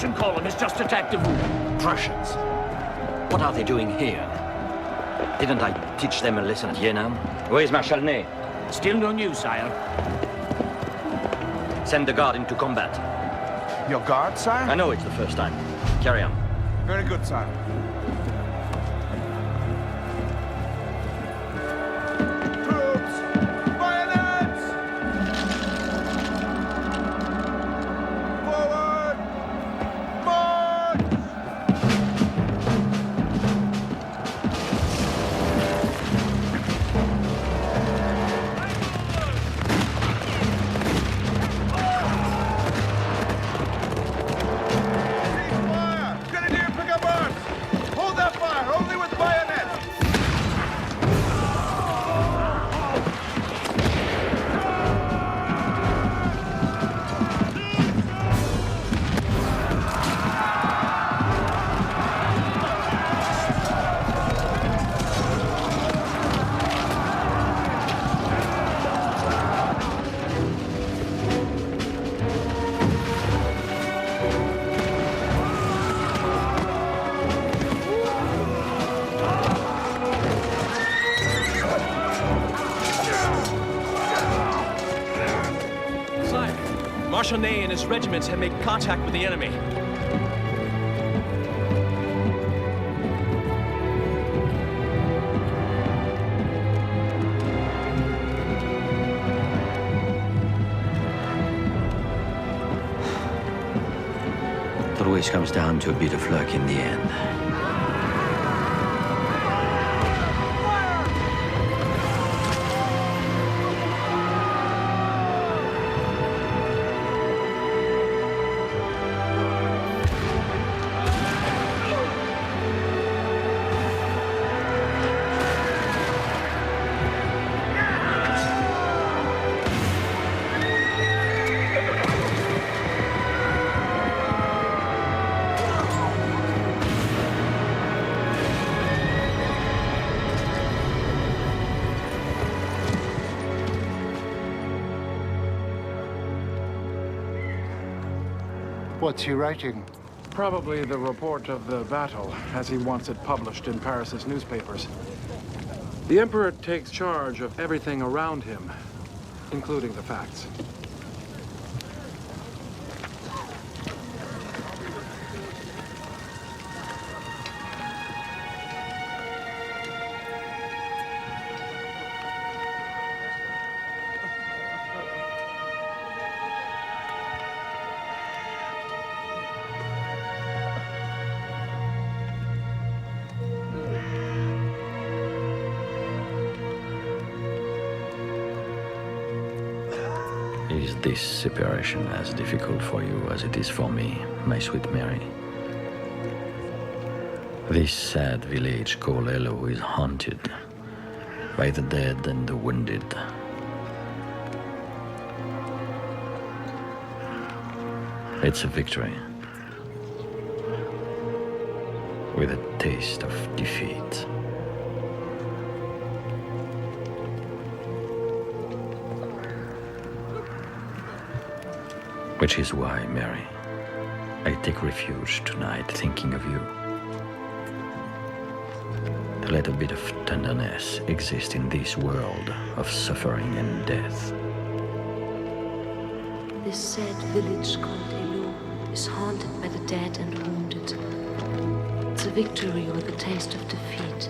Prussian column has just attacked the Ruhr. Prussians? What are they doing here? Didn't I teach them a lesson at Jena? Where is Marshal Ney? Still no news, sire. Send the guard into combat. Your guard, sire? I know it's the first time. Carry on. Very good, sire. Troops! Bayonets! Forward! March! Grenadier, pick up arms! Hold that fire, only with bayonets! Sire, Marshal Ney and his regiments have made contact with the enemy. It always comes down to a bit of luck in the end. What's he writing? Probably the report of the battle, as he wants it published in Paris's newspapers. The Emperor takes charge of everything around him, including the facts. Is this separation as difficult for you as it is for me, my sweet Mary? This sad village called Elo is haunted by the dead and the wounded. It's a victory with a taste of defeat. Which is why, Mary, I take refuge tonight thinking of you. To let a bit of tenderness exist in this world of suffering and death. This sad village called Elo is haunted by the dead and wounded. It's a victory with a taste of defeat.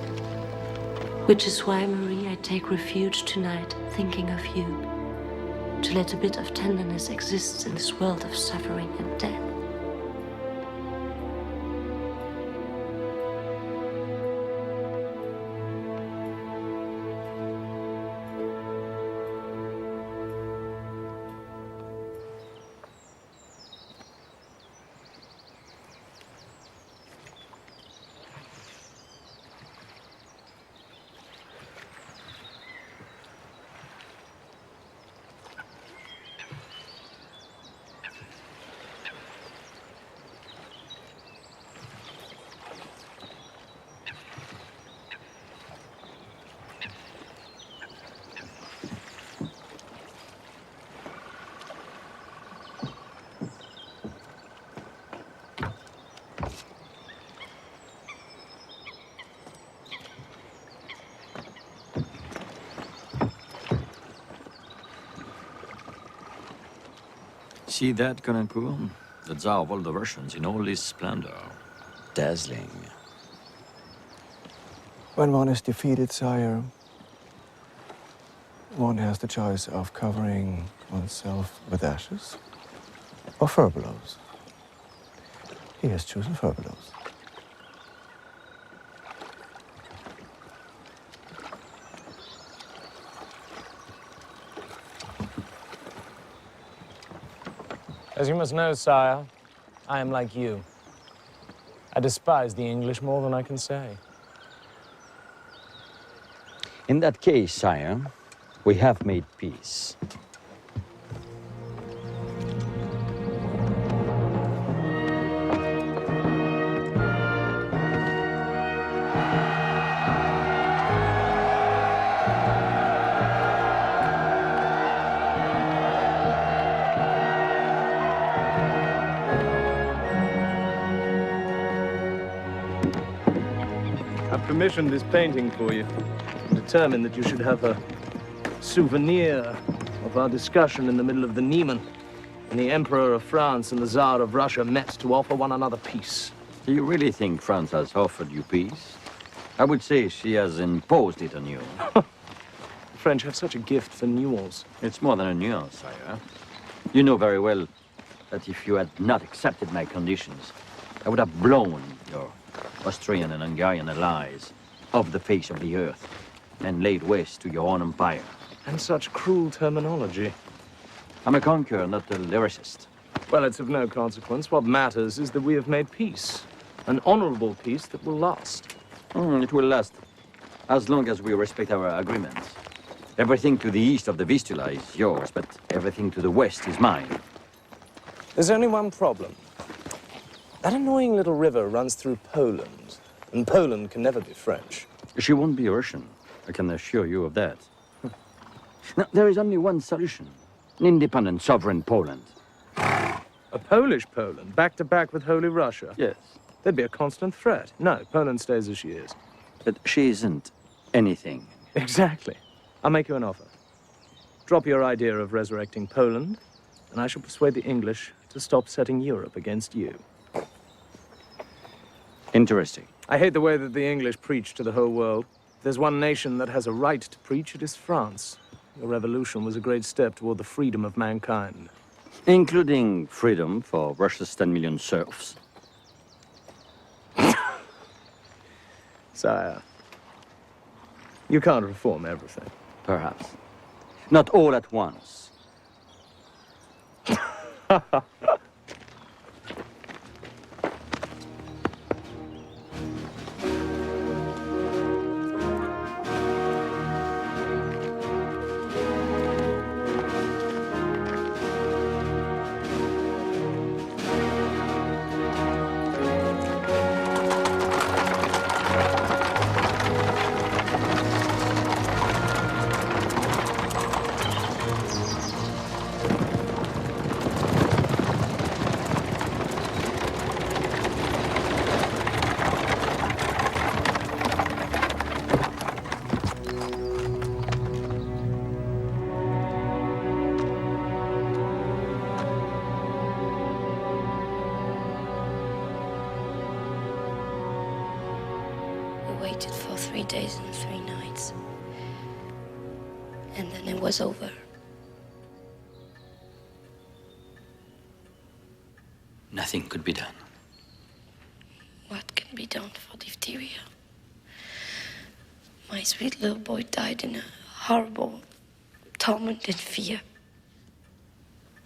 Which is why, Marie, I take refuge tonight thinking of you. To let a bit of tenderness exist in this world of suffering and death. See that, Caulaincourt? The Tsar of all the Russians in all his splendor. Dazzling. When one is defeated, sire, one has the choice of covering oneself with ashes or furbelows. He has chosen furbelows. As you must know, sire, I am like you. I despise the English more than I can say. In that case, sire, we have made peace. I've commissioned this painting for you. I'm determined that you should have a souvenir of our discussion in the middle of the Niemen, when the Emperor of France and the Tsar of Russia met to offer one another peace. Do you really think France has offered you peace? I would say she has imposed it on you. The French have such a gift for nuance. It's more than a nuance, sire. You know very well that if you had not accepted my conditions, I would have blown your Austrian and Hungarian allies off the face of the earth and laid waste to your own empire. And such cruel terminology. I'm a conqueror, not a lyricist. Well, it's of no consequence. What matters is that we have made peace. An honorable peace that will last. It will last as long as we respect our agreements. Everything to the east of the Vistula is yours, but everything to the west is mine. There's only one problem. That annoying little river runs through Poland, and Poland can never be French. She won't be Russian, I can assure you of that. Now, there is only one solution. An independent, sovereign Poland. A Polish Poland, back to back with Holy Russia. Yes. There'd be a constant threat. No, Poland stays as she is. But she isn't anything. Exactly. I'll make you an offer. Drop your idea of resurrecting Poland, and I shall persuade the English to stop setting Europe against you. Interesting. I hate the way that the English preach to the whole world. If there's one nation that has a right to preach, it is France. Your revolution was a great step toward the freedom of mankind. Including freedom for Russia's 10 million serfs. Sire, you can't reform everything. Perhaps. Not all at once. We waited for 3 days and 3 nights. And then it was over. Nothing could be done. What can be done for diphtheria? My sweet little boy died in a horrible, tormented fear.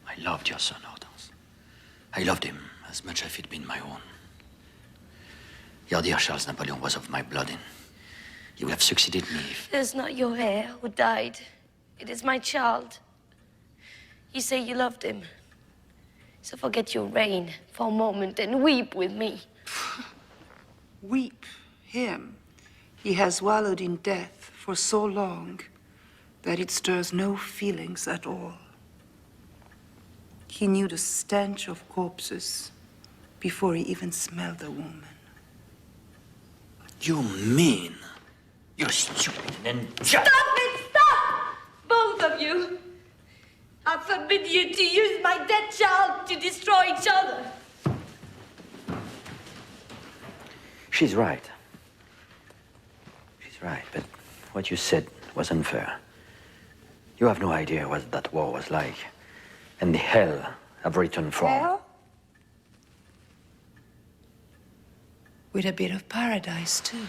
I loved your son, Hortense. I loved him as much as if he'd been my own. Your dear Charles Napoleon was of my blood, and he would have succeeded me if... It is not your heir who died. It is my child. You say you loved him. So forget your reign for a moment and weep with me. Weep him. He has wallowed in death for so long that it stirs no feelings at all. He knew the stench of corpses before he even smelled a woman. You mean? You're stupid and... Stop it! Stop! Both of you! I've forbid you to use my dead child to destroy each other. She's right. She's right, but what you said was unfair. You have no idea what that war was like, and the hell I've returned from. Hell? With a bit of paradise, too.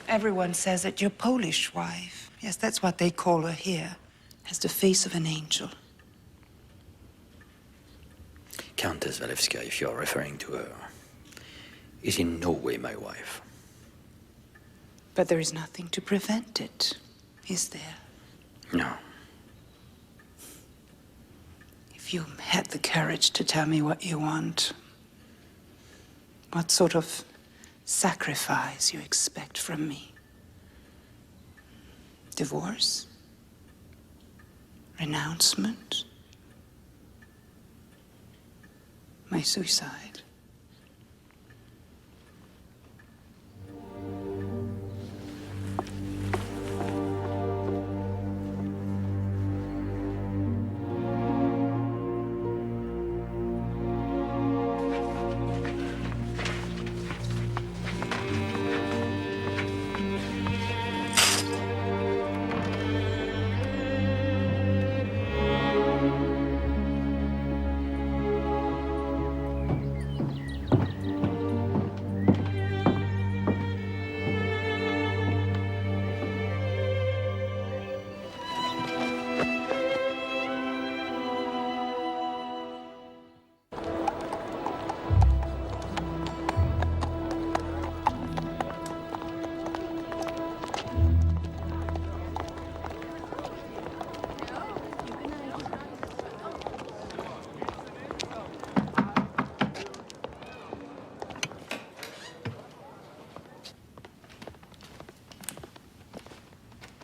Everyone says that your Polish wife, yes, that's what they call her here, has the face of an angel. Countess Walewska, if you're referring to her, is in no way my wife. But there is nothing to prevent it, is there? No. If you had the courage to tell me what you want, what sort of sacrifice you expect from me? Divorce? Renouncement? My suicide?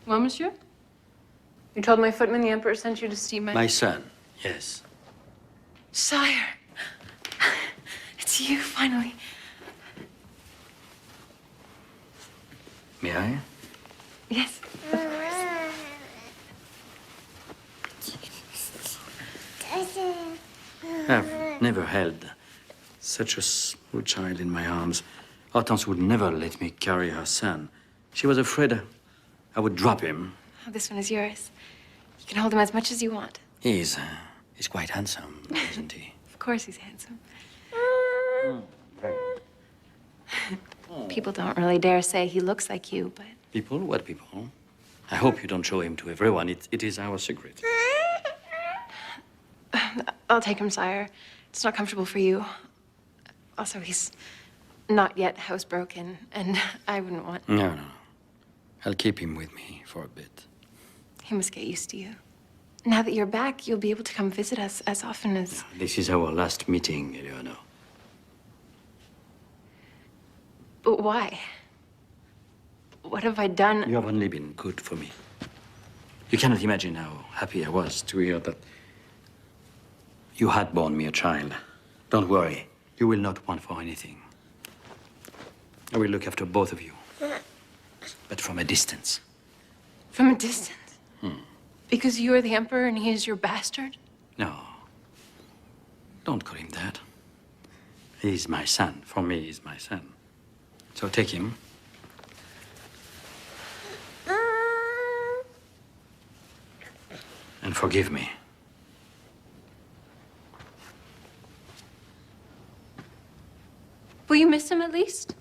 Well, monsieur? You told my footman the Emperor sent you to see my... My son, yes. Sire! It's you, finally. May I? Yes. I've never held such a small child in my arms. Hortense would never let me carry her son. She was afraid I would drop him. Oh, this one is yours. You can hold him as much as you want. He's quite handsome, isn't he? Of course he's handsome. People don't really dare say he looks like you, but... People? What people? I hope you don't show him to everyone. It is our secret. I'll take him, sire. It's not comfortable for you. Also, he's not yet housebroken, and I wouldn't want... No. I'll keep him with me for a bit. He must get used to you. Now that you're back, you'll be able to come visit us as often as... This is our last meeting, Eleanor. But why? What have I done? You have only been good for me. You cannot imagine how happy I was to hear that you had borne me a child. Don't worry. You will not want for anything. I will look after both of you. But from a distance. From a distance? Because you're the Emperor and he is your bastard? No. Don't call him that. He's my son. For me, he's my son. So take him. And forgive me. Will you miss him at least?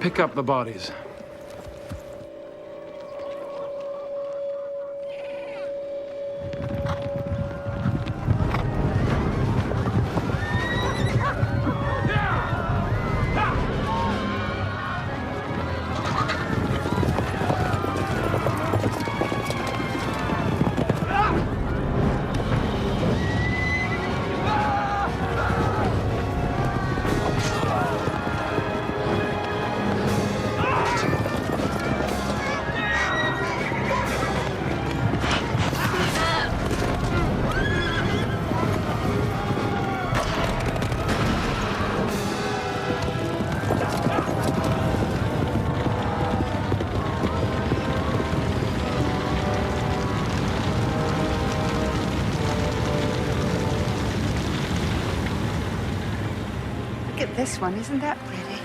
Pick up the bodies. this one. Isn't that pretty?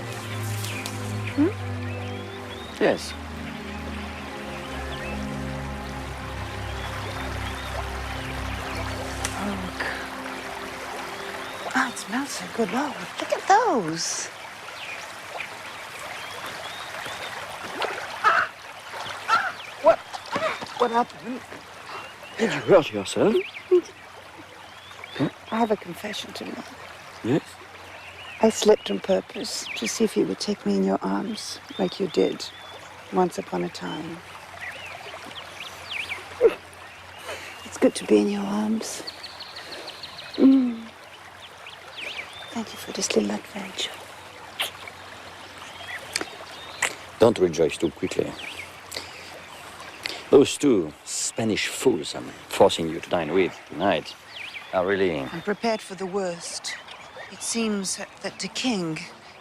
Yes. Look. Oh, it smells so good. Oh, look at those. What happened? Did you hurt yourself? I have a confession to make. Yes? I slipped on purpose to see if you would take me in your arms, like you did once upon a time. It's good to be in your arms. Thank you for this little adventure. Don't rejoice too quickly. Those two Spanish fools I'm forcing you to dine with tonight are really... I'm prepared for the worst. It seems that the king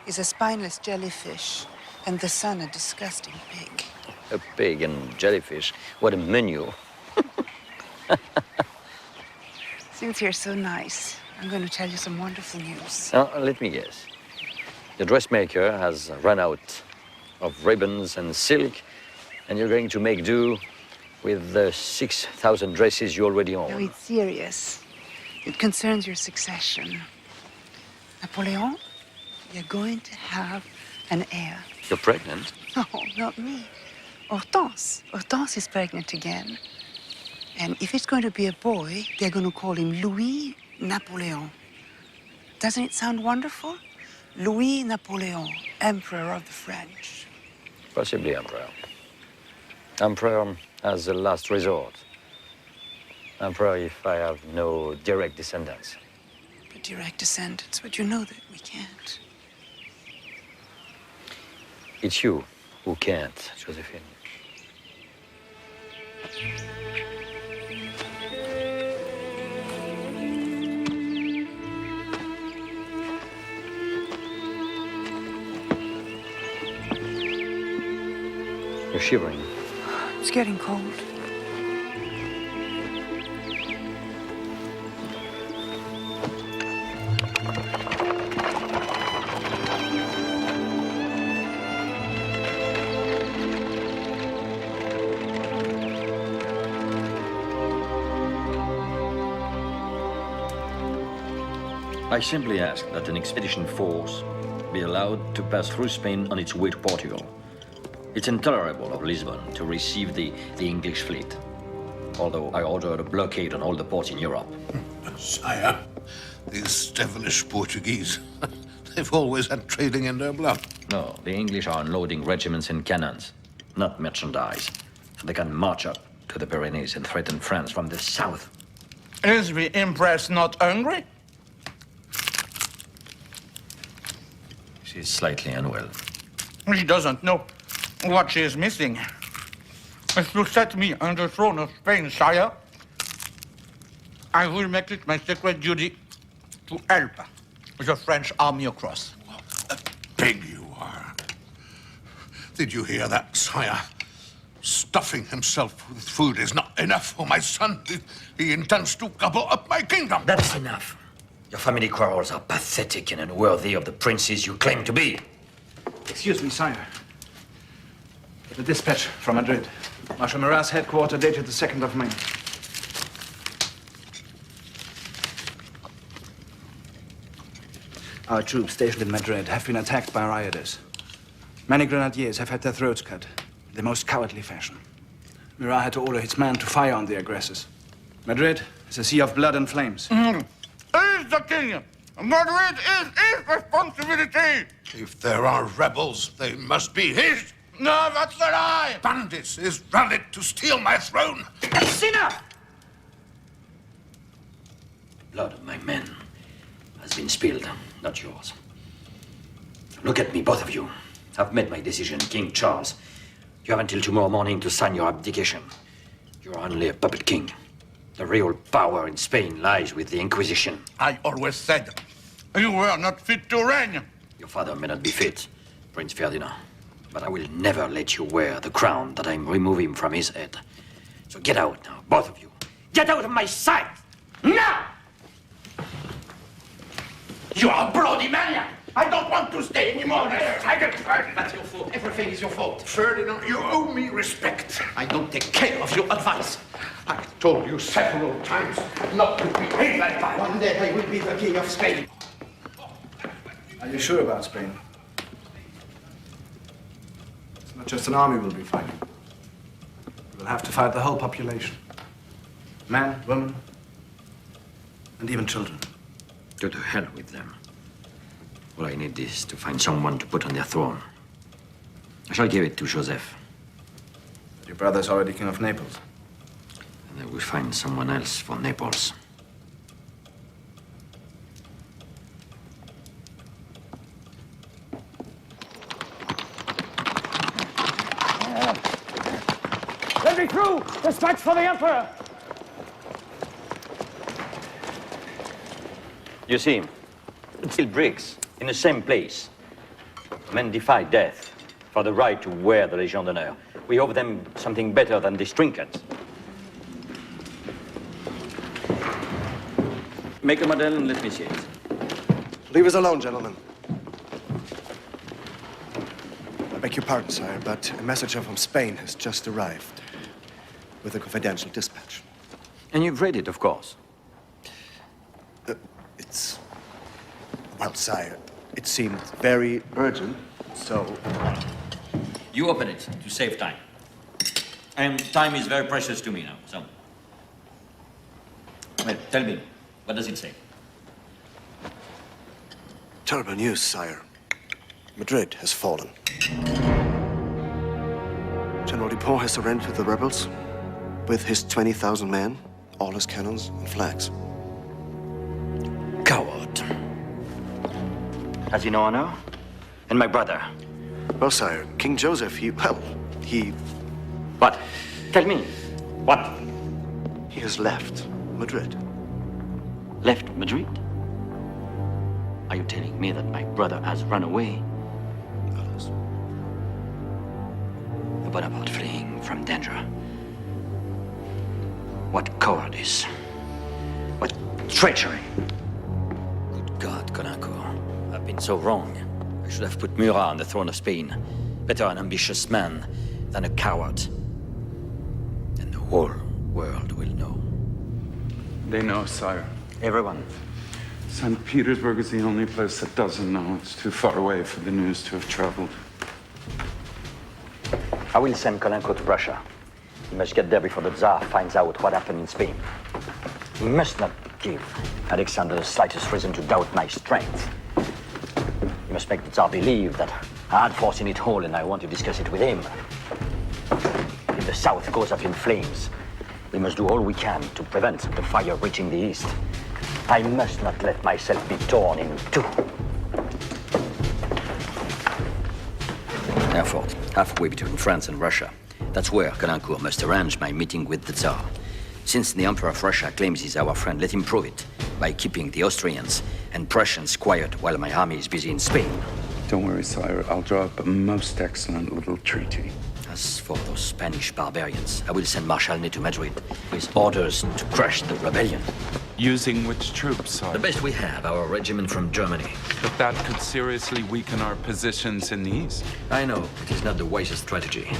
is a spineless jellyfish and the son a disgusting pig. A pig and jellyfish. What a menu. Since you're so nice, I'm going to tell you some wonderful news. Now, let me guess. The dressmaker has run out of ribbons and silk, and you're going to make do with the 6,000 dresses you already own. No, it's serious. It concerns your succession. Napoleon, you're going to have an heir. You're pregnant? No, not me. Hortense. Hortense is pregnant again. And if it's going to be a boy, they're going to call him Louis Napoleon. Doesn't it sound wonderful? Louis Napoleon, Emperor of the French. Possibly Emperor. Emperor as a last resort. Emperor if I have no direct descendants. But direct descendants, but you know that we can't. It's you who can't, Josephine. You're shivering. It's getting cold. I simply ask that an expedition force be allowed to pass through Spain on its way to Portugal. It's intolerable of Lisbon to receive the English fleet, although I ordered a blockade on all the ports in Europe. Sire, these devilish Portuguese, they've always had trading in their blood. No, the English are unloading regiments and cannons, not merchandise, so they can march up to the Pyrenees and threaten France from the south. Is the Empress not hungry? She's slightly unwell. She doesn't know what she is missing. If you set me on the throne of Spain, sire, I will make it my sacred duty to help the French army across. What a pig you are. Did you hear that, sire? Stuffing himself with food is not enough for my son. He intends to gobble up my kingdom. That's enough. Your family quarrels are pathetic and unworthy of the princes you claim to be. Excuse me, sire. The dispatch from Madrid. Marshal Murat's headquarters dated the 2nd of May. Our troops stationed in Madrid have been attacked by rioters. Many grenadiers have had their throats cut in the most cowardly fashion. Murat had to order his men to fire on the aggressors. Madrid is a sea of blood and flames. He's the king. Madrid is his responsibility. If there are rebels, they must be his. No, that's a lie. Bandits is rallied to steal my throne. It's enough. Blood of my men has been spilled, not yours. Look at me, both of you. I've made my decision, King Charles. You have until tomorrow morning to sign your abdication. You're only a puppet king. The real power in Spain lies with the Inquisition. I always said you were not fit to reign. Your father may not be fit, Prince Ferdinand, but I will never let you wear the crown that I'm removing from his head. So get out now, both of you. Get out of my sight! Now! You are a bloody maniac. I don't want to stay anymore. I get Ferdinand. That's your fault. Everything is your fault. Ferdinand, you owe me respect. I don't take care of your advice. I told you several times not to behave like that. One day I will be the king of Spain. Are you sure about Spain? It's not just an army we'll be fighting. We'll have to fight the whole population. Men, women, and even children. Go to hell with them. All I need is to find someone to put on their throne. I shall give it to Joseph. But your brother's already king of Naples. And I will find someone else for Naples. Let me through! Dispatch for the Emperor! You see, steel bricks in the same place. Men defy death for the right to wear the Légion d'honneur. We owe them something better than these trinkets. Make a model and let me see it. Leave us alone, gentlemen. I beg your pardon, sire, but a messenger from Spain has just arrived with a confidential dispatch. And you've read it, of course. Well, sire, it seemed very urgent, so... You open it to save time. And time is very precious to me now, so... Well, tell me, what does it say? Terrible news, sire. Madrid has fallen. General Dupont has surrendered to the rebels with his 20,000 men, all his cannons and flags. Coward. Has he no honor? And my brother? Well, sire, King Joseph, he... What? Tell me. What? He has left Madrid. Left Madrid? Are you telling me that my brother has run away? Alas. A Bonaparte fleeing from danger. What cowardice. What treachery. Good God, Caulaincourt. I've been so wrong. I should have put Murat on the throne of Spain. Better an ambitious man than a coward. And the whole world will know. They know, sire. Everyone. St. Petersburg is the only place that doesn't know. It's too far away for the news to have traveled. I will send Caulaincourt to Russia. He must get there before the Tsar finds out what happened in Spain. He must not give Alexander the slightest reason to doubt my strength. He must make the Tsar believe that I had foreseen it all and I want to discuss it with him. If the South goes up in flames, we must do all we can to prevent the fire reaching the East. I must not let myself be torn in two. Erfurt, halfway between France and Russia. That's where Caulaincourt must arrange my meeting with the Tsar. Since the Emperor of Russia claims he's our friend, let him prove it by keeping the Austrians and Prussians quiet while my army is busy in Spain. Don't worry, sire. I'll draw up a most excellent little treaty. As for those Spanish barbarians, I will send Marshal Ney to Madrid with orders to crush the rebellion. Using which troops, sire? The best we have, our regiment from Germany. But that could seriously weaken our positions in the East. I know, it is not the wisest strategy.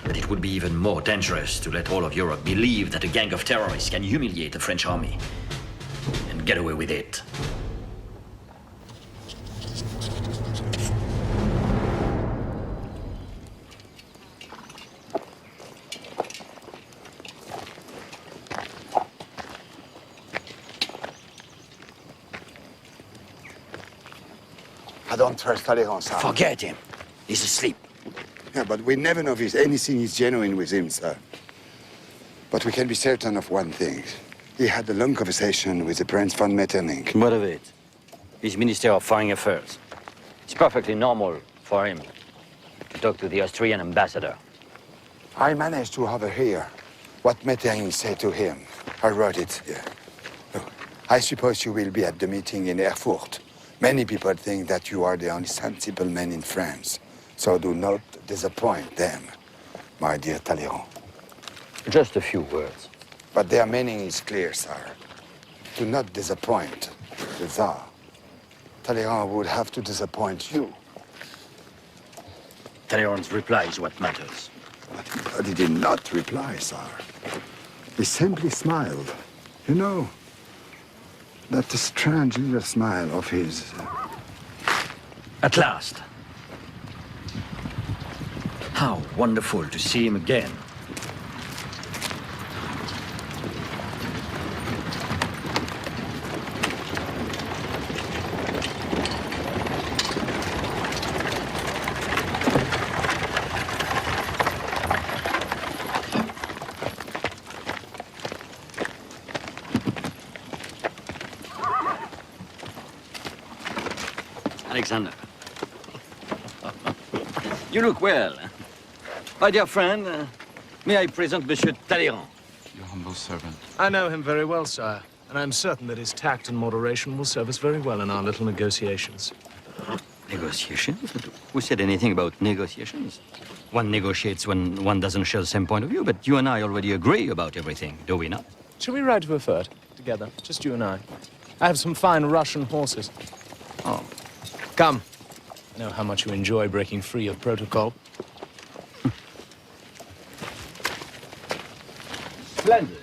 But it would be even more dangerous to let all of Europe believe that a gang of terrorists can humiliate the French army and get away with it. I don't trust Talleyrand, sir. Forget him. He's asleep. Yeah, but we never know if anything is genuine with him, sir. But we can be certain of one thing. He had a long conversation with the Prince von Metternich. What of it? He's Minister of Foreign Affairs. It's perfectly normal for him to talk to the Austrian ambassador. I managed to overhear what Metternich said to him. I wrote it here. Look, I suppose you will be at the meeting in Erfurt. Many people think that you are the only sensible man in France. So do not disappoint them, my dear Talleyrand. Just a few words. But their meaning is clear, sir. Do not disappoint the Tsar. Talleyrand would have to disappoint you. Talleyrand's reply is what matters. But he did not reply, sir. He simply smiled. You know, that strange little smile of his. At last. How wonderful to see him again. Alexander. You look well. My dear friend, may I present Monsieur Talleyrand? Your humble servant. I know him very well, sire, and I'm certain that his tact and moderation will serve us very well in our little negotiations. Negotiations? Who said anything about negotiations? One negotiates when one doesn't share the same point of view, but you and I already agree about everything, do we not? Shall we ride to a fort together, just you and I? I have some fine Russian horses. Oh. Come. I know how much you enjoy breaking free of protocol. Splendid.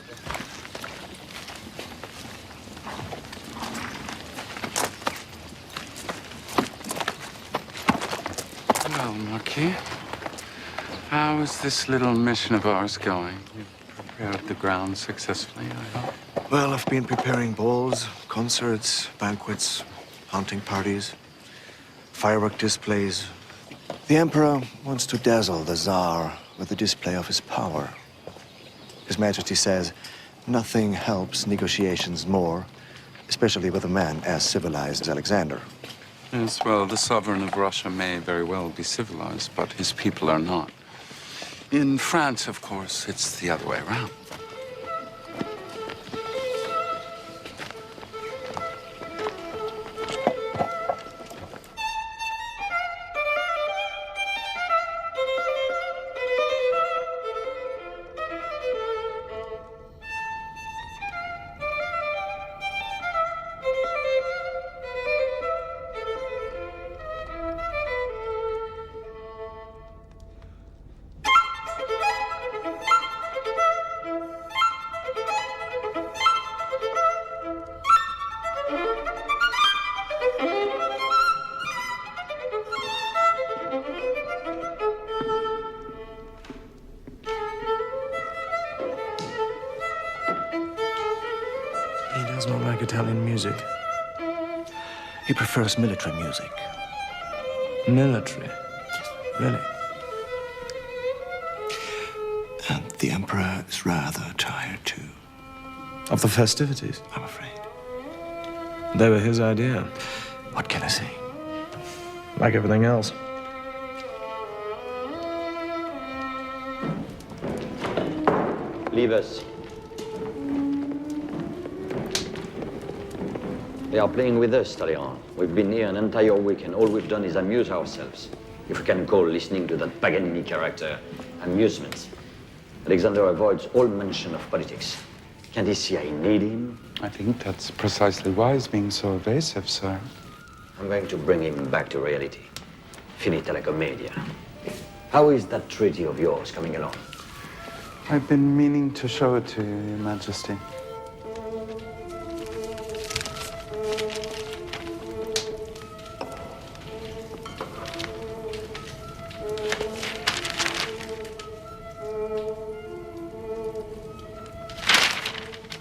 Well, Marquis, how is this little mission of ours going? You've prepared the ground successfully, I hope. Well, I've been preparing balls, concerts, banquets, hunting parties, firework displays. The Emperor wants to dazzle the Tsar with the display of his power. His Majesty says nothing helps negotiations more, especially with a man as civilized as Alexander. Yes, well, the sovereign of Russia may very well be civilized, but his people are not. In France, of course, it's the other way around. He does not like Italian music. He prefers military music. Military? Really? And the Emperor is rather tired, too. Of the festivities? I'm afraid. They were his idea. What can I say? Like everything else. Leave us. They are playing with us, Talleyrand. We've been here an entire week, and all we've done is amuse ourselves. If we can call listening to that Paganini character amusement. Alexander avoids all mention of politics. Can't he see I need him? I think that's precisely why he's being so evasive, sir. I'm going to bring him back to reality. Finita la commedia. How is that treaty of yours coming along? I've been meaning to show it to you, Your Majesty.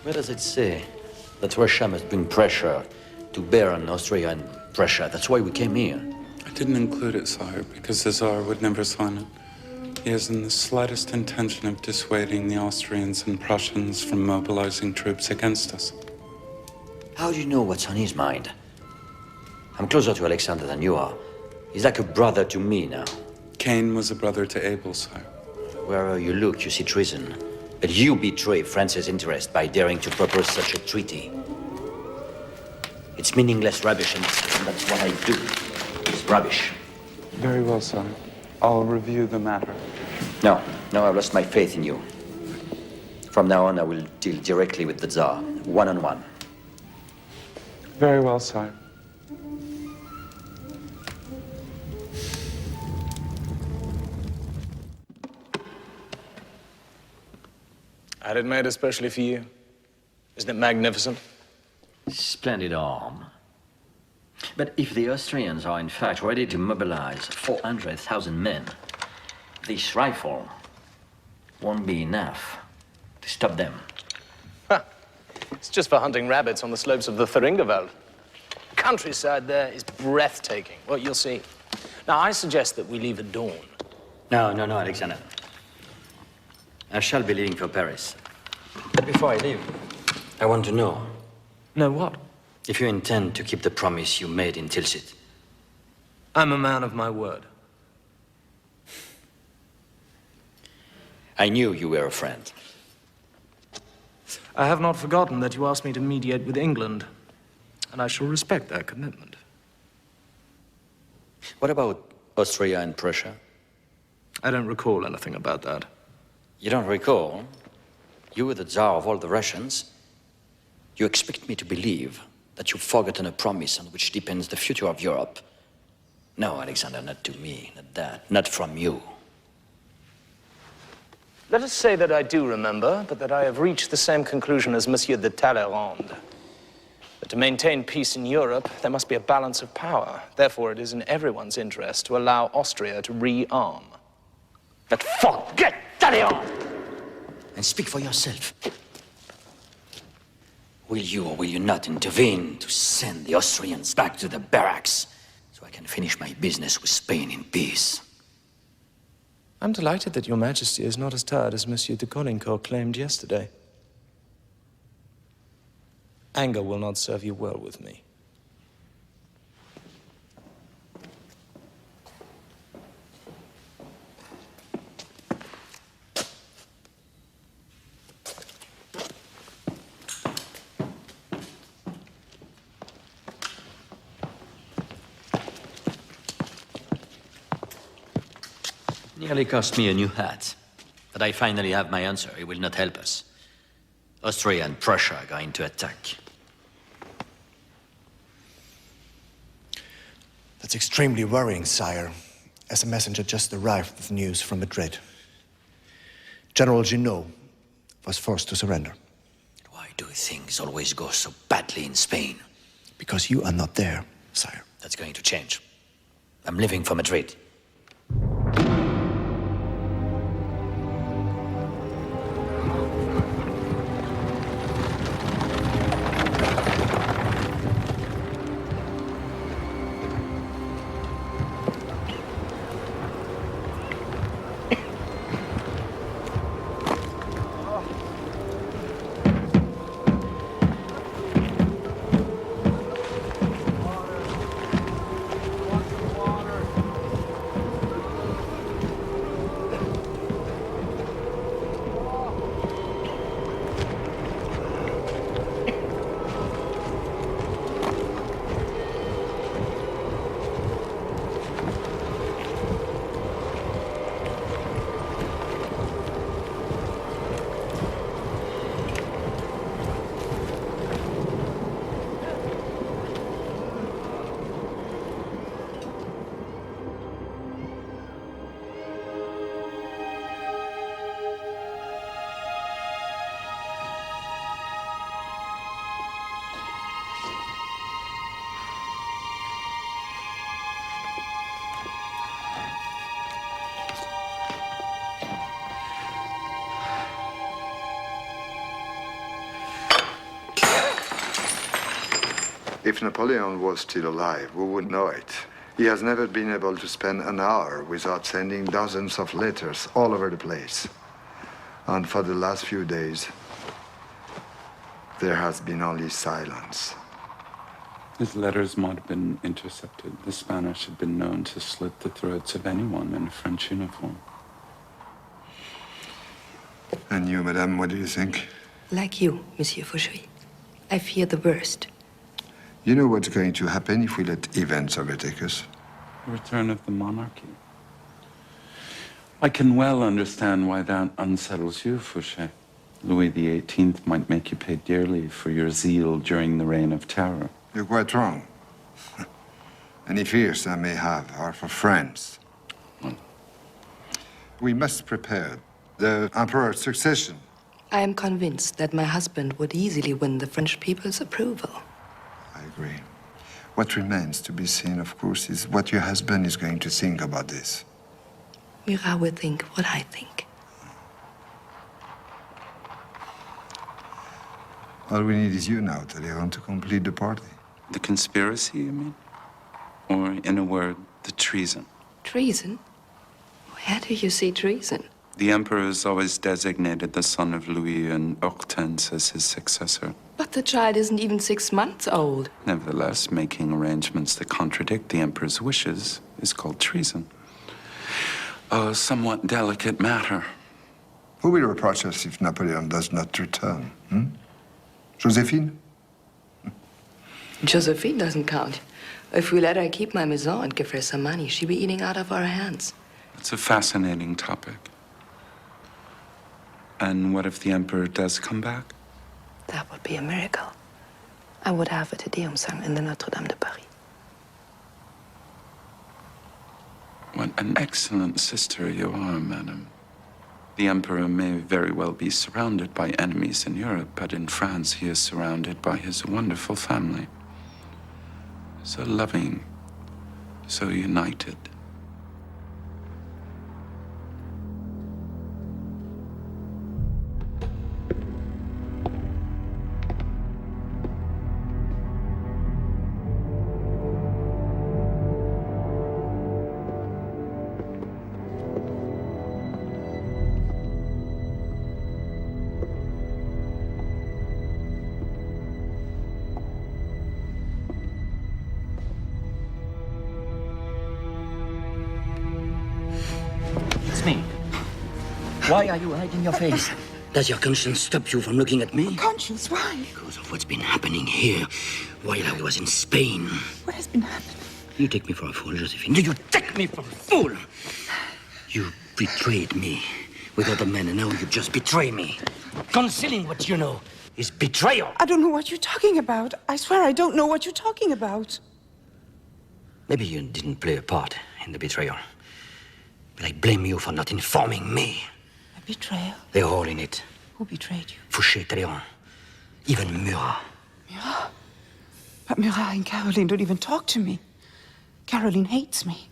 Where does it say that Russia must bring pressure to bear on Austria and Prussia? That's why we came here. I didn't include it, sire, because the Tsar would never sign it. He hasn't the slightest intention of dissuading the Austrians and Prussians from mobilizing troops against us. How do you know what's on his mind? I'm closer to Alexander than you are. He's like a brother to me now. Cain was a brother to Abel, sire. Wherever you look, you see treason. But you betray France's interest by daring to propose such a treaty. It's meaningless rubbish, and that's what I do. It's rubbish. Very well, sire. I'll review the matter. No, I've lost my faith in you. From now on, I will deal directly with the Tsar, one-on-one. Very well, sire. I had it made especially for you. Isn't it magnificent? Splendid arm. But if the Austrians are in fact ready to mobilize 400,000 men, this rifle won't be enough to stop them. Ha! It's just for hunting rabbits on the slopes of the Thuringerwald. The countryside there is breathtaking. Well, you'll see. Now, I suggest that we leave at dawn. No, Alexander. I shall be leaving for Paris. But before I leave, I want to know. Know what? If you intend to keep the promise you made in Tilsit. I'm a man of my word. I knew you were a friend. I have not forgotten that you asked me to mediate with England, and I shall respect that commitment. What about Austria and Prussia? I don't recall anything about that. You don't recall? You were the Tsar of all the Russians. You expect me to believe that you've forgotten a promise on which depends the future of Europe. No, Alexander, not to me, not that, not from you. Let us say that I do remember, but that I have reached the same conclusion as Monsieur de Talleyrand. That to maintain peace in Europe, there must be a balance of power. Therefore, it is in everyone's interest to allow Austria to rearm. But forget Talleyrand! And speak for yourself. Will you or will you not intervene to send the Austrians back to the barracks so I can finish my business with Spain in peace? I'm delighted that Your Majesty is not as tired as Monsieur de Caulaincourt claimed yesterday. Anger will not serve you well with me. Nearly cost me a new hat. But I finally have my answer. It will not help us. Austria and Prussia are going to attack. That's extremely worrying, sire, as a messenger just arrived with news from Madrid. General Junot was forced to surrender. Why do things always go so badly in Spain? Because you are not there, sire. That's going to change. I'm leaving for Madrid. If Napoleon was still alive, we would know it. He has never been able to spend an hour without sending dozens of letters all over the place. And for the last few days, there has been only silence. His letters might have been intercepted. The Spanish had been known to slit the throats of anyone in a French uniform. And you, madame, what do you think? Like you, Monsieur Fauchery. I fear the worst. You know what's going to happen if we let events overtake us? The return of the monarchy. I can well understand why that unsettles you, Fouché. Louis XVIII might make you pay dearly for your zeal during the Reign of Terror. You're quite wrong. Any fears I may have are for France. We must prepare the emperor's succession. I am convinced that my husband would easily win the French people's approval. I agree. What remains to be seen, of course, is what your husband is going to think about this. Murat will think what I think. All we need is you now, Talleyrand, to complete the party. The conspiracy, you mean? Or, in a word, the treason? Treason? Where do you see treason? The Emperor has always designated the son of Louis and Hortense as his successor. But the child isn't even 6 months old. Nevertheless, making arrangements that contradict the Emperor's wishes is called treason. A somewhat delicate matter. Who will reproach us if Napoleon does not return? Josephine? Josephine doesn't count. If we let her keep my maison and give her some money, she'll be eating out of our hands. It's a fascinating topic. And what if the Emperor does come back? That would be a miracle. I would have a Te Deum sung in the Notre Dame de Paris. What an excellent sister you are, madam. The Emperor may very well be surrounded by enemies in Europe, but in France he is surrounded by his wonderful family. So loving, so united. Why are you hiding your face? Does your conscience stop you from looking at me? Conscience, why? Because of what's been happening here while I was in Spain. What has been happening? You take me for a fool, Josephine. Do you take me for a fool? You betrayed me with other men, and now you just betray me. Concealing what you know is betrayal. I don't know what you're talking about. I swear I don't know what you're talking about. Maybe you didn't play a part in the betrayal. But I blame you for not informing me. A betrayal? They're all in it. Who betrayed you? Fouché, Talleyrand, even Murat. Murat? But Murat and Caroline don't even talk to me. Caroline hates me.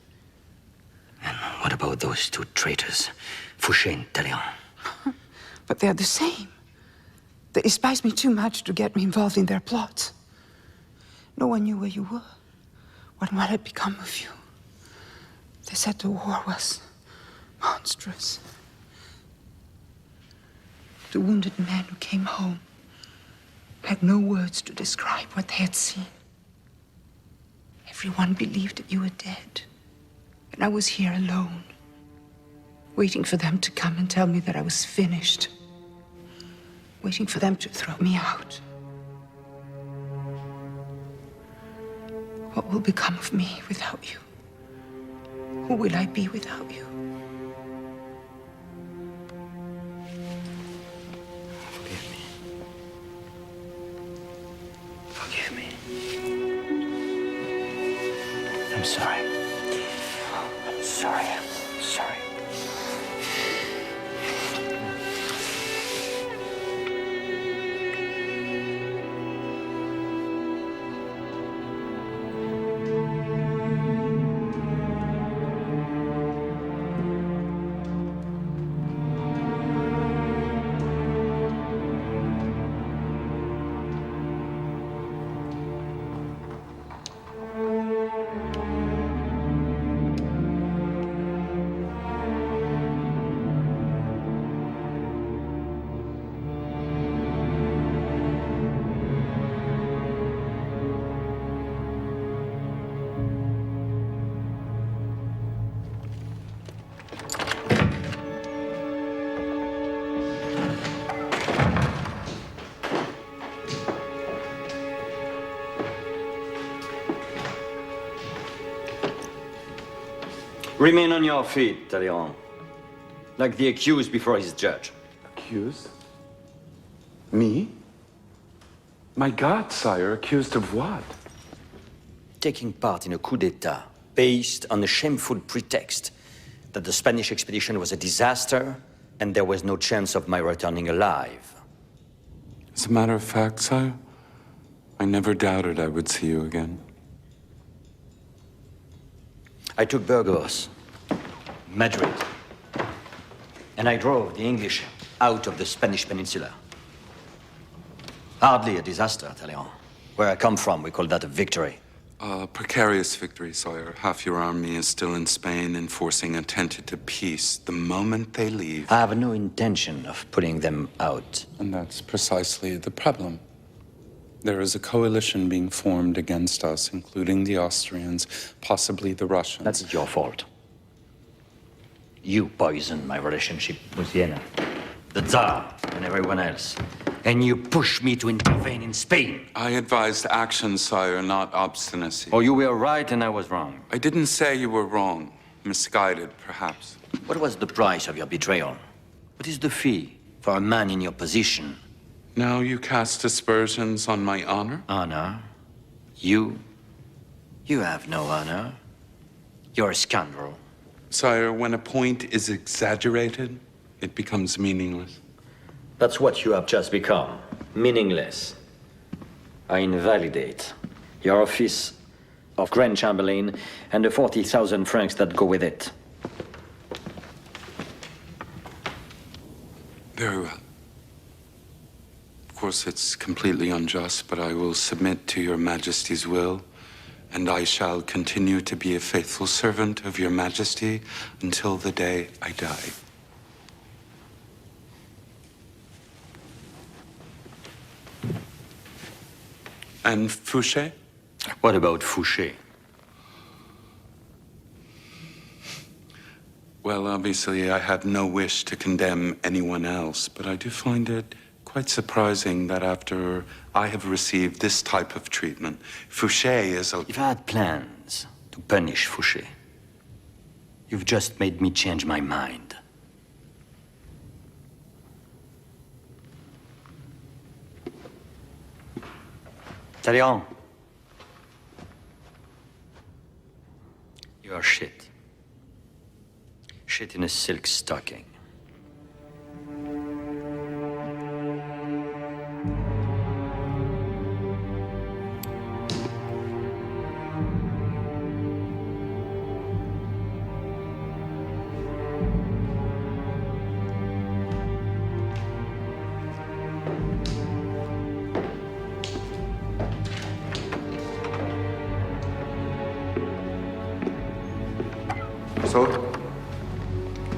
And what about those two traitors, Fouché and Talleyrand? But they're the same. They despise me too much to get me involved in their plots. No one knew where you were, what had become of you. They said the war was monstrous. The wounded men who came home had no words to describe what they had seen. Everyone believed that you were dead. And I was here alone, waiting for them to come and tell me that I was finished. Waiting for them to throw me out. What will become of me without you? Who will I be without you? Forgive me. I'm sorry. I'm sorry. I'm sorry. Remain on your feet, Talleyrand. Like the accused before his judge. Accused? Me? My God, sire, accused of what? Taking part in a coup d'etat based on the shameful pretext that the Spanish expedition was a disaster And there was no chance of my returning alive. As a matter of fact, sire, I never doubted I would see you again. I took Burgos, Madrid, and I drove the English out of the Spanish peninsula. Hardly a disaster, Talleyrand. Where I come from, we call that a victory. A precarious victory, sire. Half your army is still in Spain enforcing a tentative peace. The moment they leave... I have no intention of putting them out. And that's precisely the problem. There is a coalition being formed against us, including the Austrians, possibly the Russians. That's your fault. You poisoned my relationship with Vienna, the Tsar, and everyone else. And you pushed me to intervene in Spain. I advised action, sire, not obstinacy. Oh, you were right and I was wrong. I didn't say you were wrong. Misguided, perhaps. What was the price of your betrayal? What is the fee for a man in your position? Now you cast aspersions on my honor? Honor? You have no honor. You're a scoundrel. Sire, when a point is exaggerated, it becomes meaningless. That's what you have just become. Meaningless. I invalidate your office of Grand Chamberlain and the 40,000 francs that go with it. Very well. Of course, it's completely unjust, but I will submit to your Majesty's will, and I shall continue to be a faithful servant of your Majesty until the day I die. And Fouché? What about Fouché? Well, obviously, I have no wish to condemn anyone else, but I do find it quite surprising that after I have received this type of treatment, Fouché is a... If I had plans to punish Fouché, you've just made me change my mind. Talleyrand. You are shit. Shit in a silk stocking.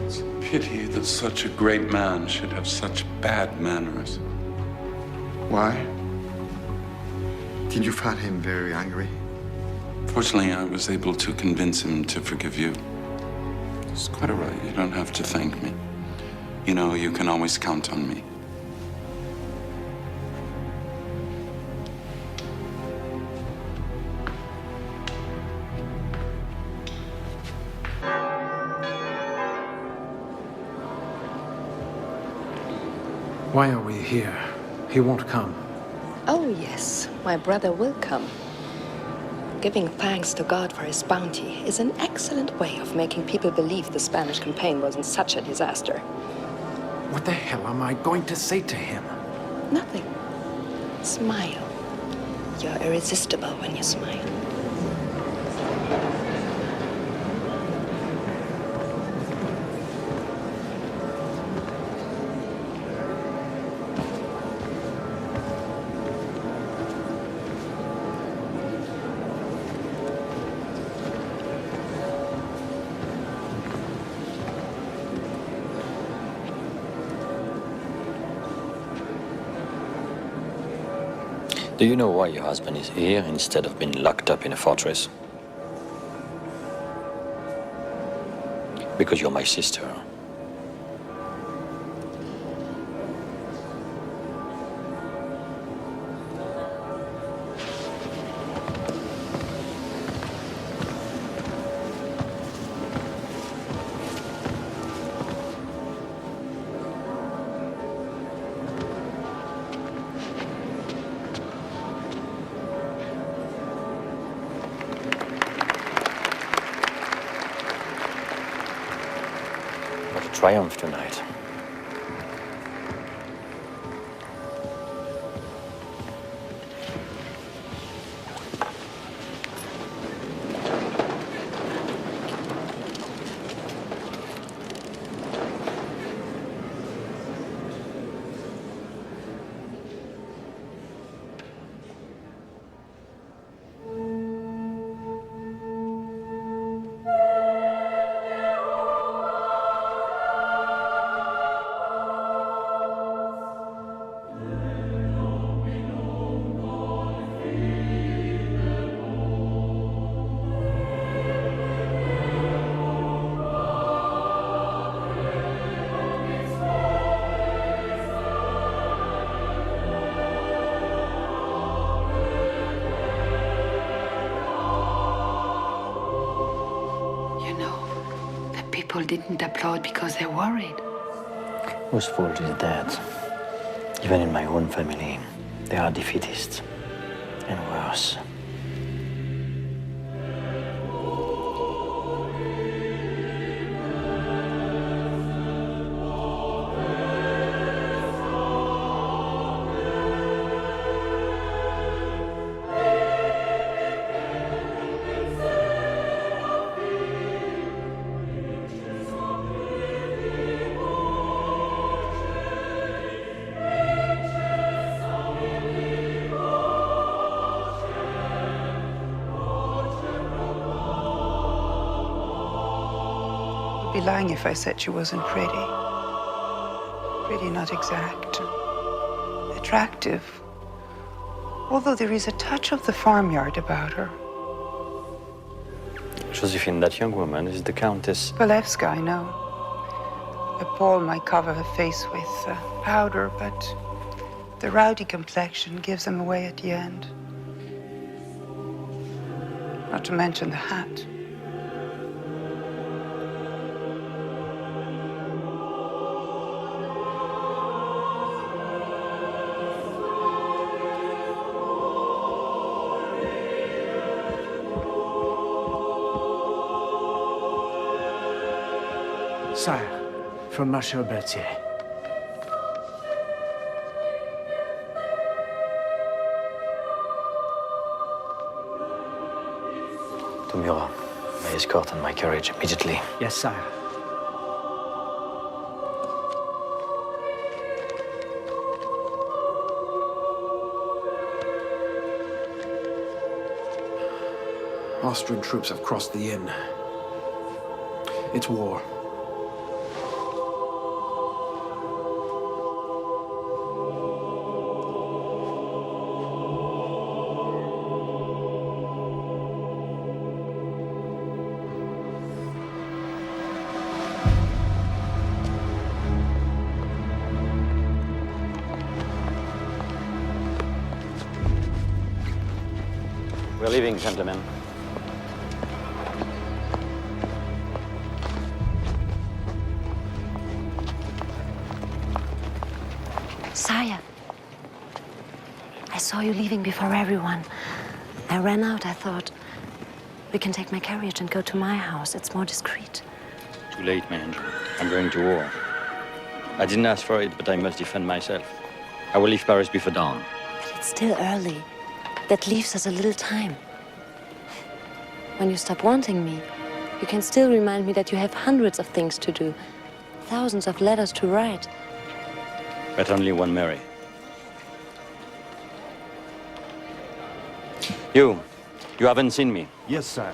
It's a pity that such a great man should have such bad manners. Why? Did you find him very angry? Fortunately, I was able to convince him to forgive you. It's quite all right. You don't have to thank me. You know, you can always count on me. Why are we here? He won't come. Oh, yes, my brother will come. Giving thanks to God for his bounty is an excellent way of making people believe the Spanish campaign wasn't such a disaster. What the hell am I going to say to him? Nothing. Smile. You're irresistible when you smile. Do you know why your husband is here instead of being locked up in a fortress? Because you're my sister. Triumph tonight. didn't applaud because they're worried. Whose fault is that? Even in my own family, they are defeatists. And worse. I'd be lying if I said she wasn't pretty. Pretty, not exact. Attractive. Although there is a touch of the farmyard about her. Josephine, that young woman is the Countess. Walewska, I know. A pall might cover her face with powder, but the rowdy complexion gives them away at the end. Not to mention the hat. Sire, from Marshal Berthier. To Murat, my escort and my carriage immediately. Yes, sire. Austrian troops have crossed the Inn. It's war. We're leaving, gentlemen. Sire, I saw you leaving before everyone. I ran out. I thought we can take my carriage and go to my house. It's more discreet. Too late, my angel. I'm going to war. I didn't ask for it, but I must defend myself. I will leave Paris before dawn. But it's still early. That leaves us a little time. When you stop wanting me, you can still remind me that you have hundreds of things to do, thousands of letters to write. But only one Mary. You haven't seen me. Yes, sir.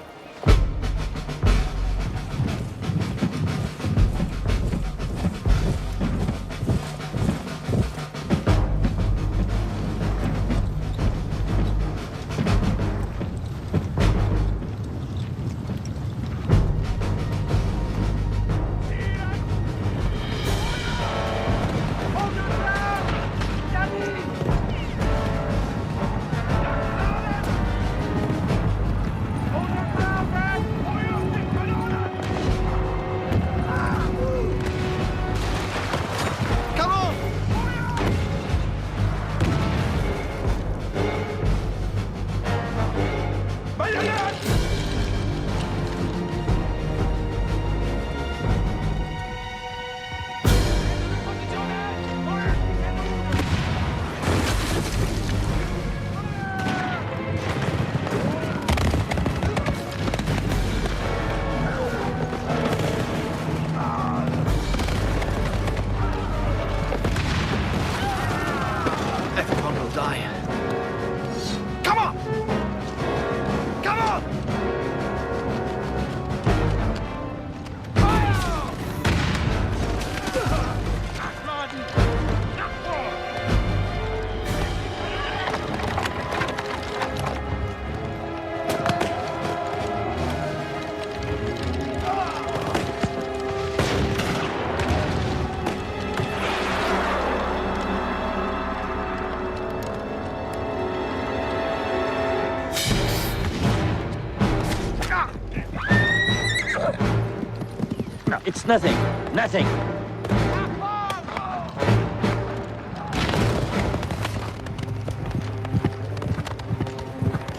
nothing. Nothing.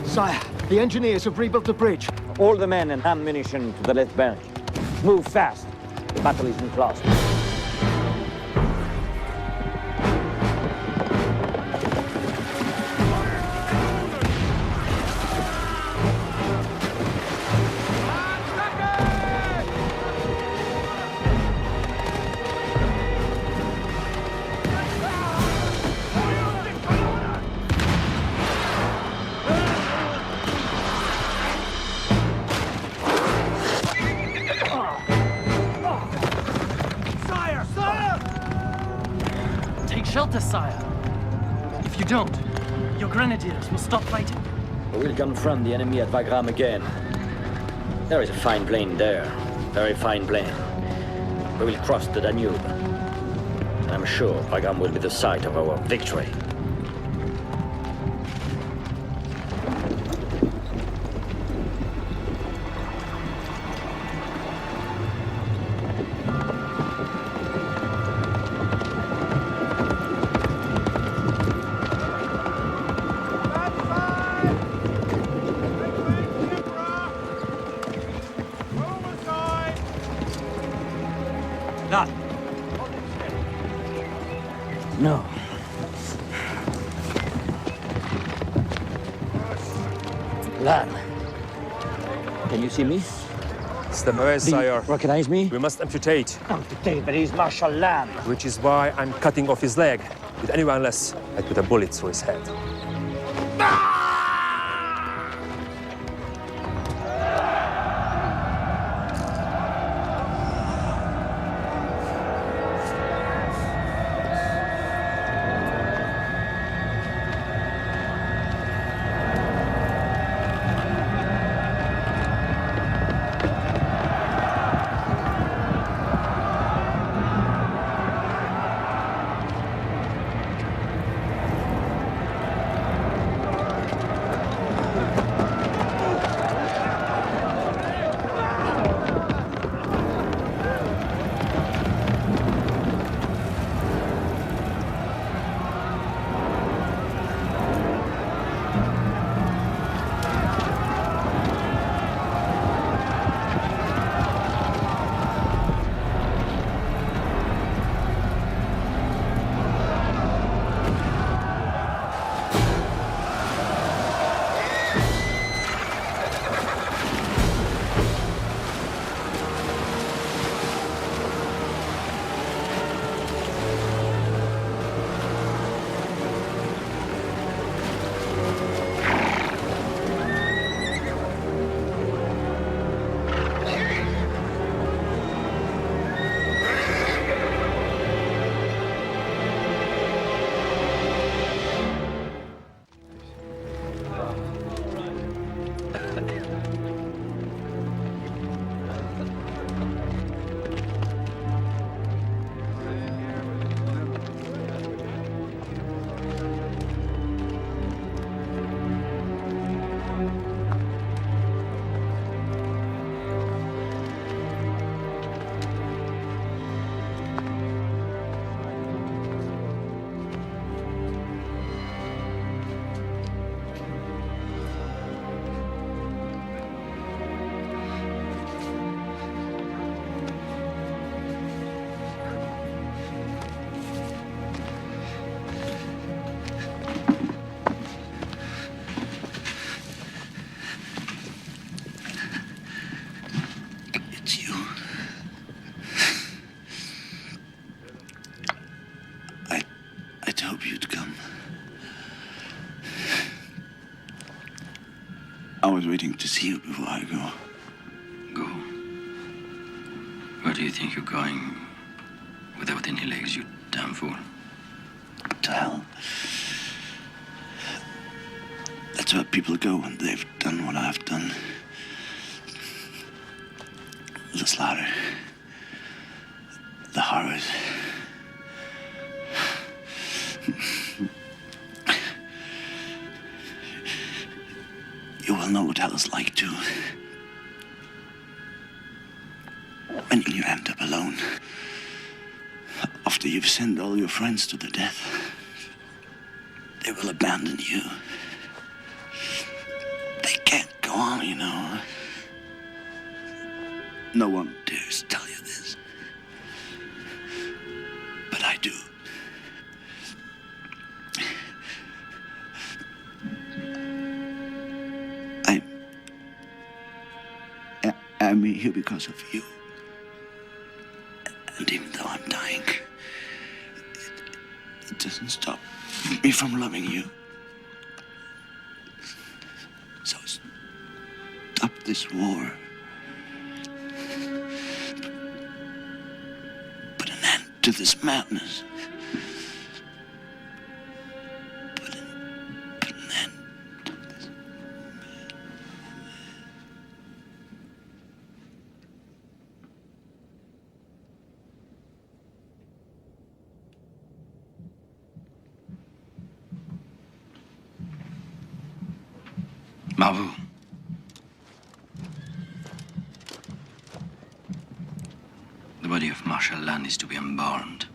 Sire, the engineers have rebuilt the bridge. All the men and ammunition to the left bank. Move fast. The battle isn't lost. Shelter, sire. If you don't, your grenadiers will stop fighting. We will confront the enemy at Wagram again. There is a fine plain there. Very fine plain. We will cross the Danube. And I'm sure Wagram will be the site of our victory. No. Lan, can you see me? It's the marries, Do you sire. recognize me? We must amputate. Amputate, but he's Marshal Lan. Which is why I'm cutting off his leg. With anyone less, I'd put a bullet through his head. I was waiting to see you before I go. Go? Where do you think you're going without any legs, you damn fool? To hell. That's where people go when they've done what I've done. The slaughter. The horrors. You will know what hell is like, too. When will you end up alone? After you've sent all your friends to the death, they will abandon you. They can't go on, you know. No one dares tell you this. But I do. I'm here because of you. And even though I'm dying, it doesn't stop me from loving you. So stop this war. Put an end to this madness. Put an end. Marvu. The body of Marshal Lannes is to be embalmed.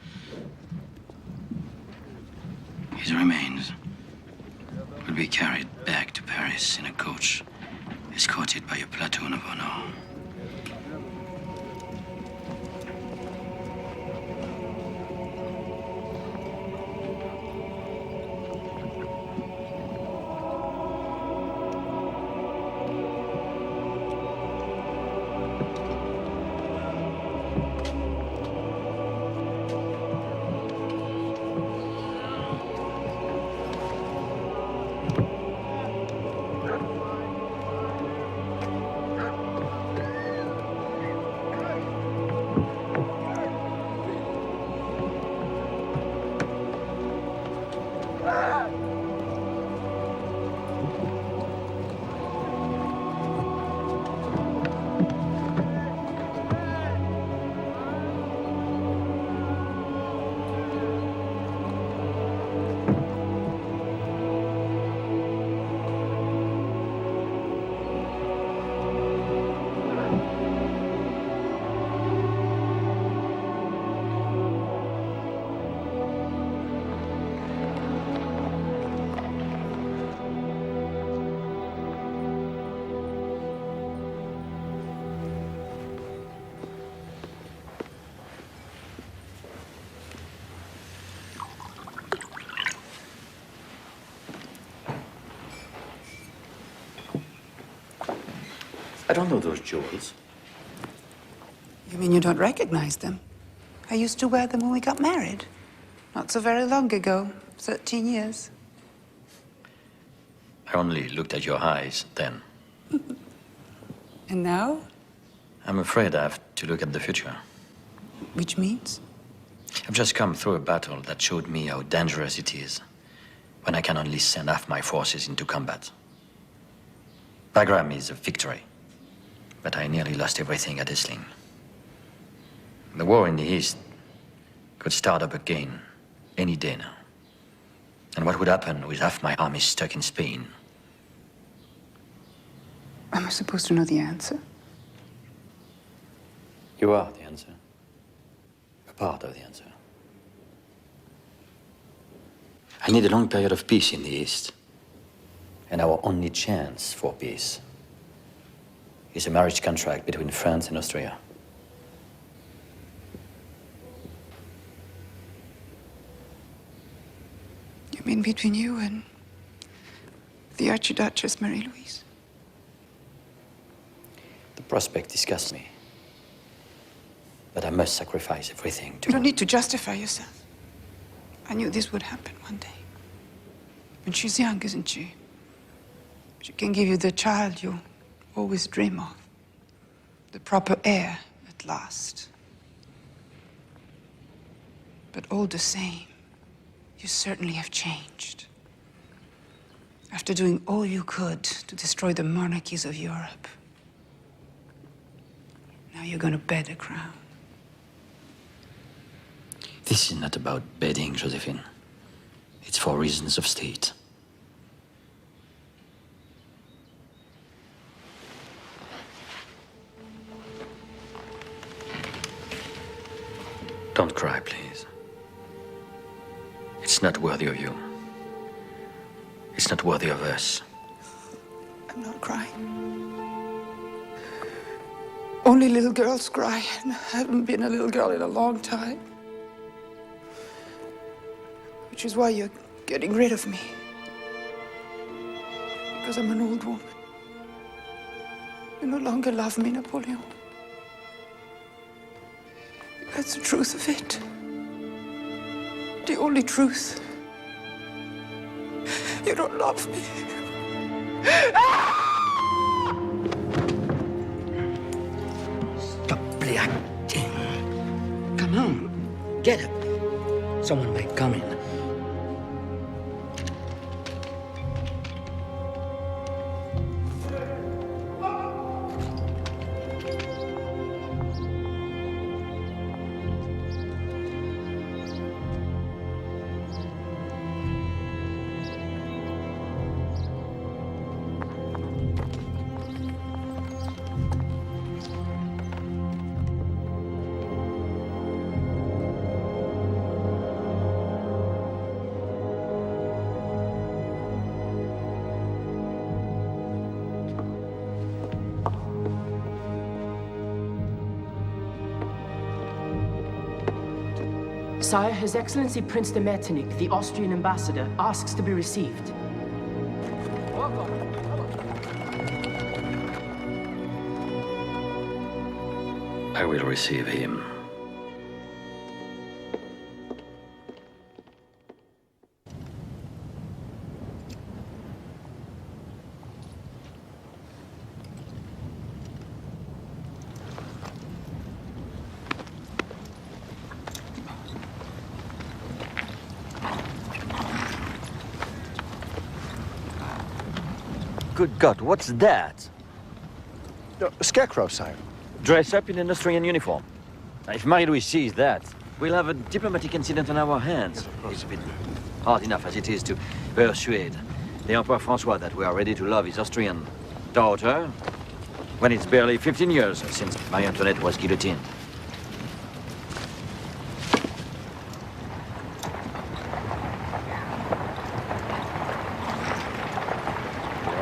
His remains will be carried back to Paris in a coach, escorted by a platoon of honor. I don't know those jewels. You mean you don't recognize them? I used to wear them when we got married. Not so very long ago, 13 years. I only looked at your eyes then. And now? I'm afraid I have to look at the future. Which means? I've just come through a battle that showed me how dangerous it is when I can only send half my forces into combat. Bagram is a victory, but I nearly lost everything at Essling. The war in the East could start up again any day now. And what would happen with half my army stuck in Spain? Am I supposed to know the answer? You are the answer. A part of the answer. I need a long period of peace in the East. And our only chance for peace is a marriage contract between France and Austria. You mean between you and the Archduchess Marie-Louise? The prospect disgusts me. But I must sacrifice everything to... You don't need to justify yourself. I knew this would happen one day. And she's young, isn't she? She can give you the child you always dream of. The proper heir, at last. But all the same, you certainly have changed. After doing all you could to destroy the monarchies of Europe, now you're gonna bear the crown. This is not about bedding, Josephine. It's for reasons of state. cry, please. It's not worthy of you. It's not worthy of us. I'm not crying. Only little girls cry, and I haven't been a little girl in a long time. Which is why you're getting rid of me. Because I'm an old woman. You no longer love me, Napoleon. That's the truth of it. The only truth. You don't love me. Stop reacting. Come on, get up. Someone might come in. Sire, His Excellency Prince de Metternich, the Austrian ambassador, asks to be received. I will receive him. Good God, what's that? A scarecrow, sire. Dress up in an Austrian uniform. Now, if Marie-Louise sees that, we'll have a diplomatic incident on our hands. It's been hard enough as it is to persuade the Emperor Francois that we are ready to love his Austrian daughter when it's barely 15 years since Marie Antoinette was guillotined.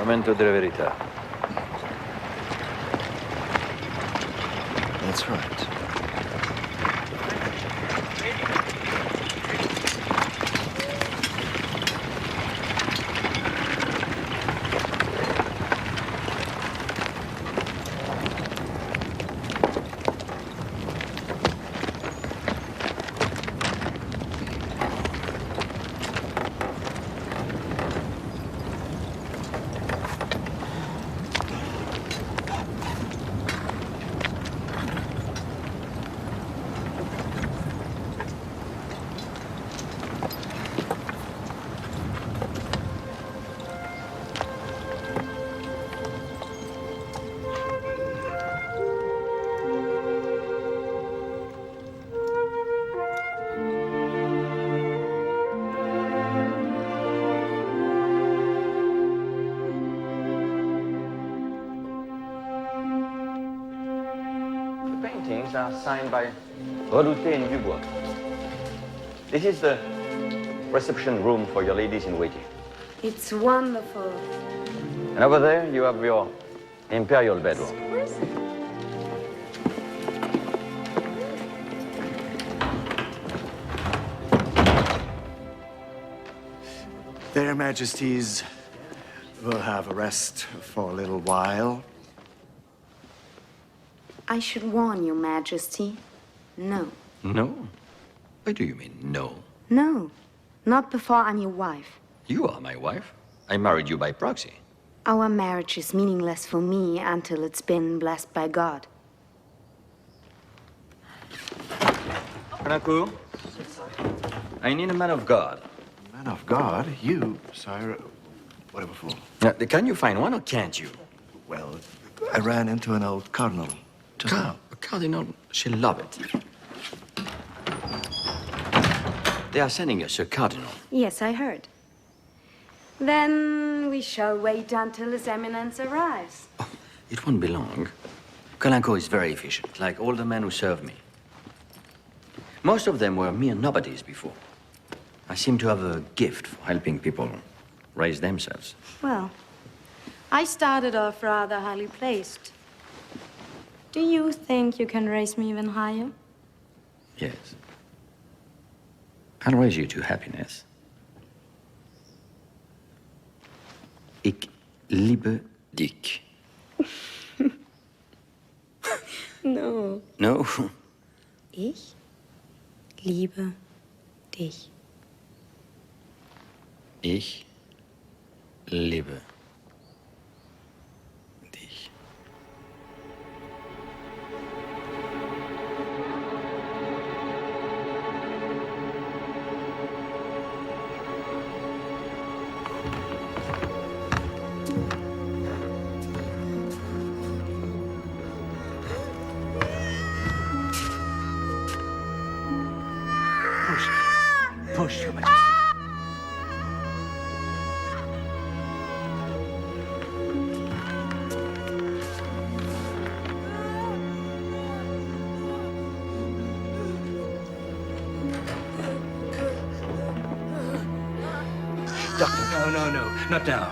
Momento della verità. That's right. Paintings are signed by Relouté and Dubois. This is the reception room for your ladies in waiting. It's wonderful. And over there, you have your imperial bedroom. Where is it? Their Majesties will have a rest for a little while. I should warn you, Majesty. No. No? What do you mean, no? No. Not before I'm your wife. You are my wife. I married you by proxy. Our marriage is meaningless for me until it's been blessed by God. Kanaku, I need a man of God. Man of God? You, sire? Whatever for. Now, can you find one or can't you? Well, I ran into an old cardinal. Just now. A cardinal, she'll love it. They are sending us a cardinal. Yes, I heard. Then we shall wait until His Eminence arrives. It won't be long. Calanco is very efficient, like all the men who serve me. Most of them were mere nobodies before. I seem to have a gift for helping people raise themselves. Well, I started off rather highly placed. Do you think you can raise me even higher? Yes. I'll raise you to happiness. Ik liebe dich. No. No? Ich liebe dich. Ich liebe dich. Push, Your Majesty. Doctor, no, not now.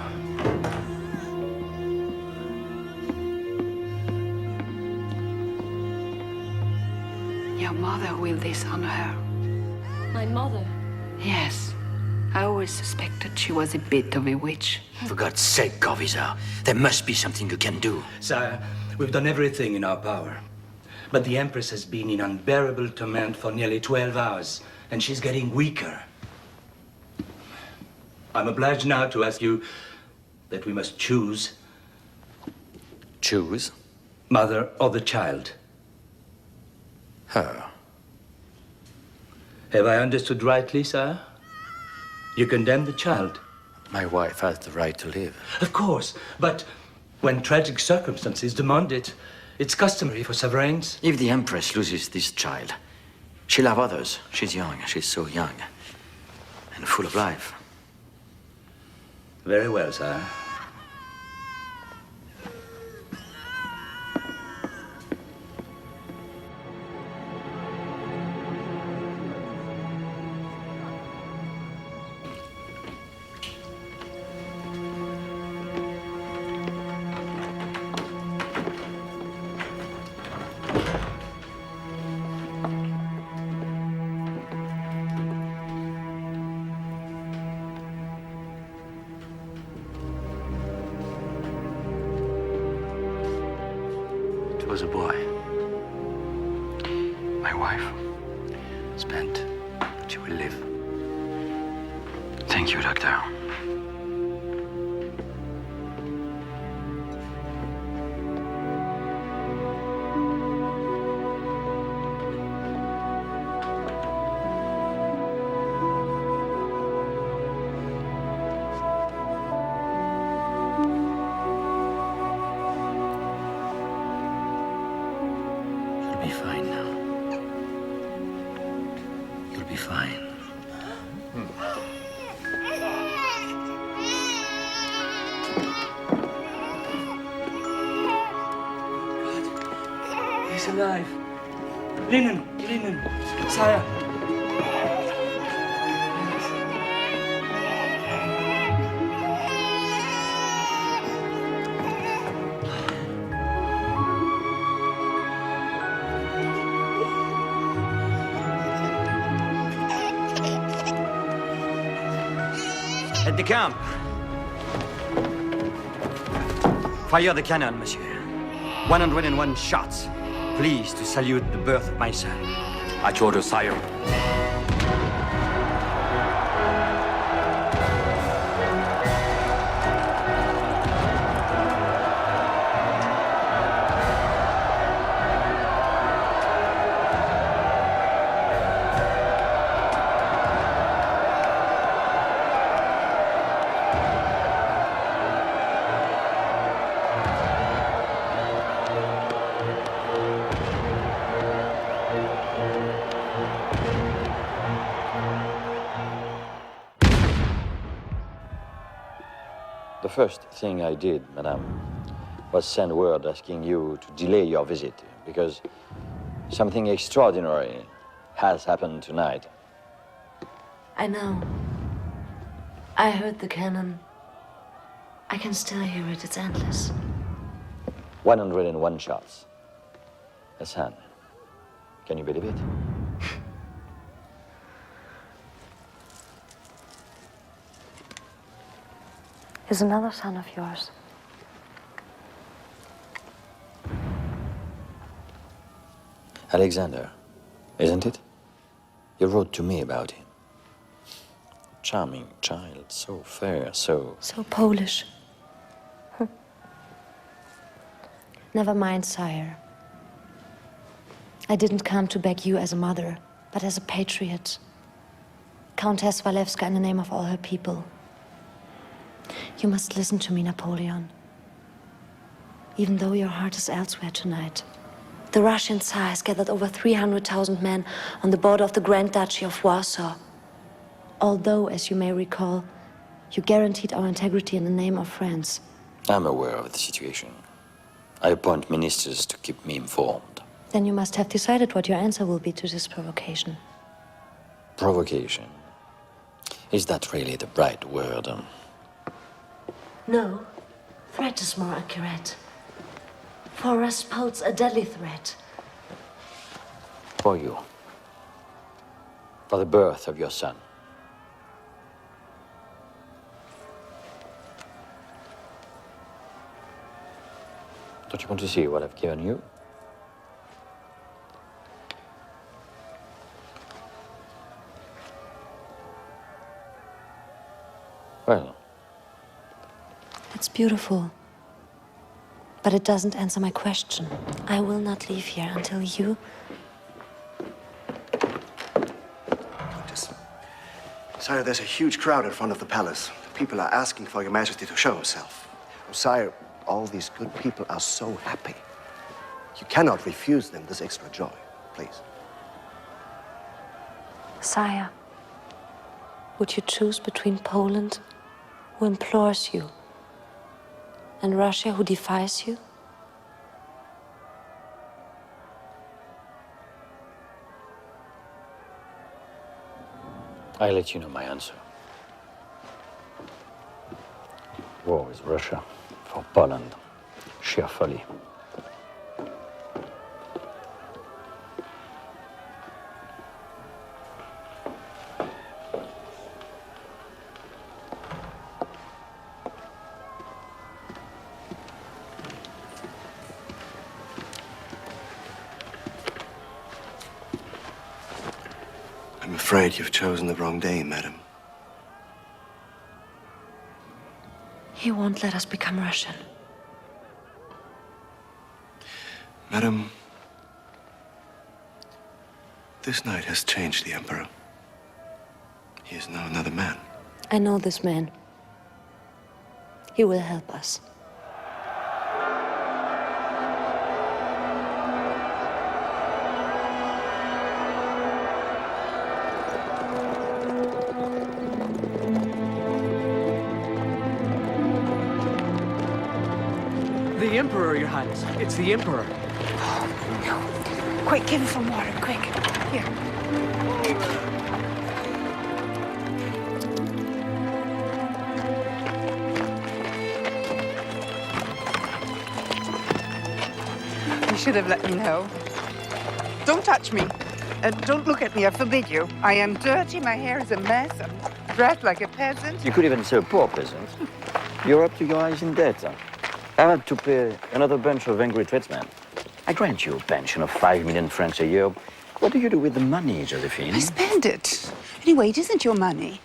Your mother will dishonor her. My mother? Yes. I always suspected she was a bit of a witch. For God's sake, Corvisar, there must be something you can do. Sire, we've done everything in our power. But the Empress has been in unbearable torment for nearly 12 hours, and she's getting weaker. I'm obliged now to ask you that we must choose. Choose? Mother or the child. Her. Have I understood rightly, sire? You condemn the child? My wife has the right to live. Of course, but when tragic circumstances demand it, it's customary for sovereigns. If the Empress loses this child, she'll have others. She's young. She's so young. And full of life. Very well, sire. It was a boy. My wife. Spent. She will live. Thank you, Doctor. You'll be fine now. You'll be fine. He's alive. Linen, sire. At the camp. Fire the cannon, monsieur. 101 shots. Pleased to salute the birth of my son. At your order, sire. The first thing I did, madame, was send word asking you to delay your visit because something extraordinary has happened tonight. I know. I heard the cannon. I can still hear it. It's endless. 101 shots. A son. Can you believe it? Is another son of yours? Alexander, isn't it? You wrote to me about him. Charming child, so fair, so... So Polish. Never mind, sire. I didn't come to beg you as a mother, but as a patriot. Countess Walewska in the name of all her people. You must listen to me, Napoleon. Even though your heart is elsewhere tonight. The Russian Tsar has gathered over 300,000 men on the border of the Grand Duchy of Warsaw. Although, as you may recall, you guaranteed our integrity in the name of France. I'm aware of the situation. I appoint ministers to keep me informed. Then you must have decided what your answer will be to this provocation. Provocation? Is that really the right word? No. Threat is more accurate. For us, pose a deadly threat. For you. For the birth of your son. Don't you want to see what I've given you? Well. It's beautiful. But it doesn't answer my question. I will not leave here until you... Sire, there's a huge crowd in front of the palace. People are asking for Your Majesty to show himself. Oh, sire, all these good people are so happy. You cannot refuse them this extra joy, please. Sire, would you choose between Poland, who implores you, and Russia, who defies you? I'll let you know my answer. War with Russia, for Poland, sheer folly. I'm afraid you've chosen the wrong day, madam. He won't let us become Russian. Madam, this night has changed the Emperor. He is now another man. I know this man. He will help us. The Emperor, Your Highness. It's the Emperor. Quick, give him some water, quick. Here. You should have let me know. Don't touch me. Don't look at me, I forbid you. I am dirty, my hair is a mess, I'm dressed like a peasant. You could even say a poor peasant. You're up to your eyes in debt. I had to pay another bunch of angry tradesmen. I grant you a pension of 5 million francs a year. What do you do with the money, Josephine? I spend it. Anyway, it isn't your money.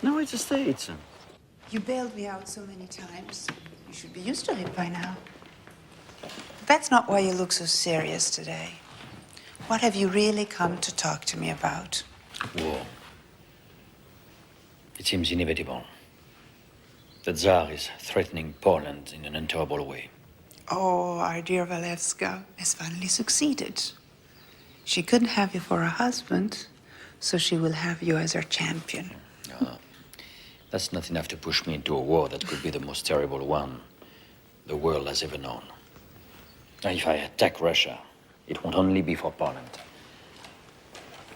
No, it's the States. You bailed me out so many times. You should be used to it by now. But that's not why you look so serious today. What have you really come to talk to me about? War. It seems inevitable. The Tsar is threatening Poland in an intolerable way. Oh, our dear Walewska has finally succeeded. She couldn't have you for a husband, so she will have you as her champion. No, that's not enough to push me into a war that could be the most terrible one the world has ever known. Now, if I attack Russia, it won't only be for Poland.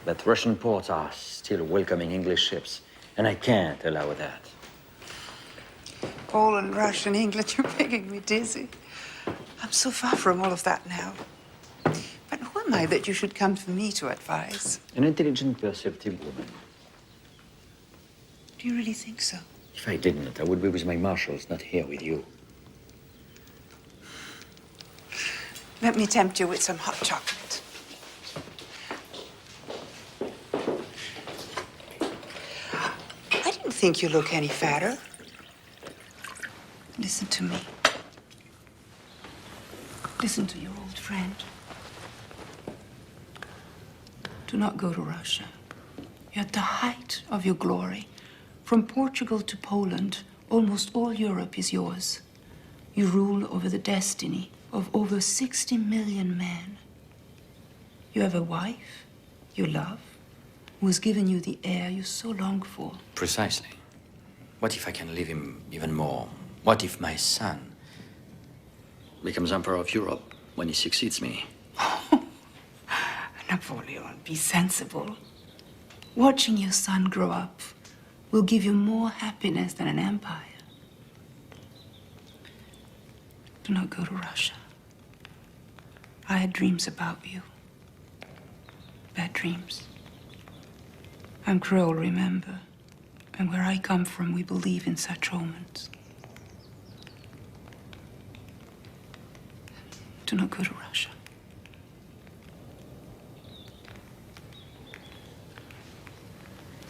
But Russian ports are still welcoming English ships, and I can't allow that. Poland, Russia, and England, you're making me dizzy. I'm so far from all of that now. But who am I that you should come to me to advise? An intelligent, perceptive woman. Do you really think so? If I didn't, I would be with my marshals, not here with you. Let me tempt you with some hot chocolate. I didn't think you look any fatter. Listen to me. Listen to your old friend. Do not go to Russia. You're at the height of your glory. From Portugal to Poland, almost all Europe is yours. You rule over the destiny of over 60 million men. You have a wife you love, who has given you the heir you so long for. Precisely. What if I can leave him even more? What if my son becomes Emperor of Europe when he succeeds me? Napoleon, be sensible. Watching your son grow up will give you more happiness than an empire. Do not go to Russia. I had dreams about you. Bad dreams. I'm Creole, remember? And where I come from, we believe in such omens. Do not go to Russia.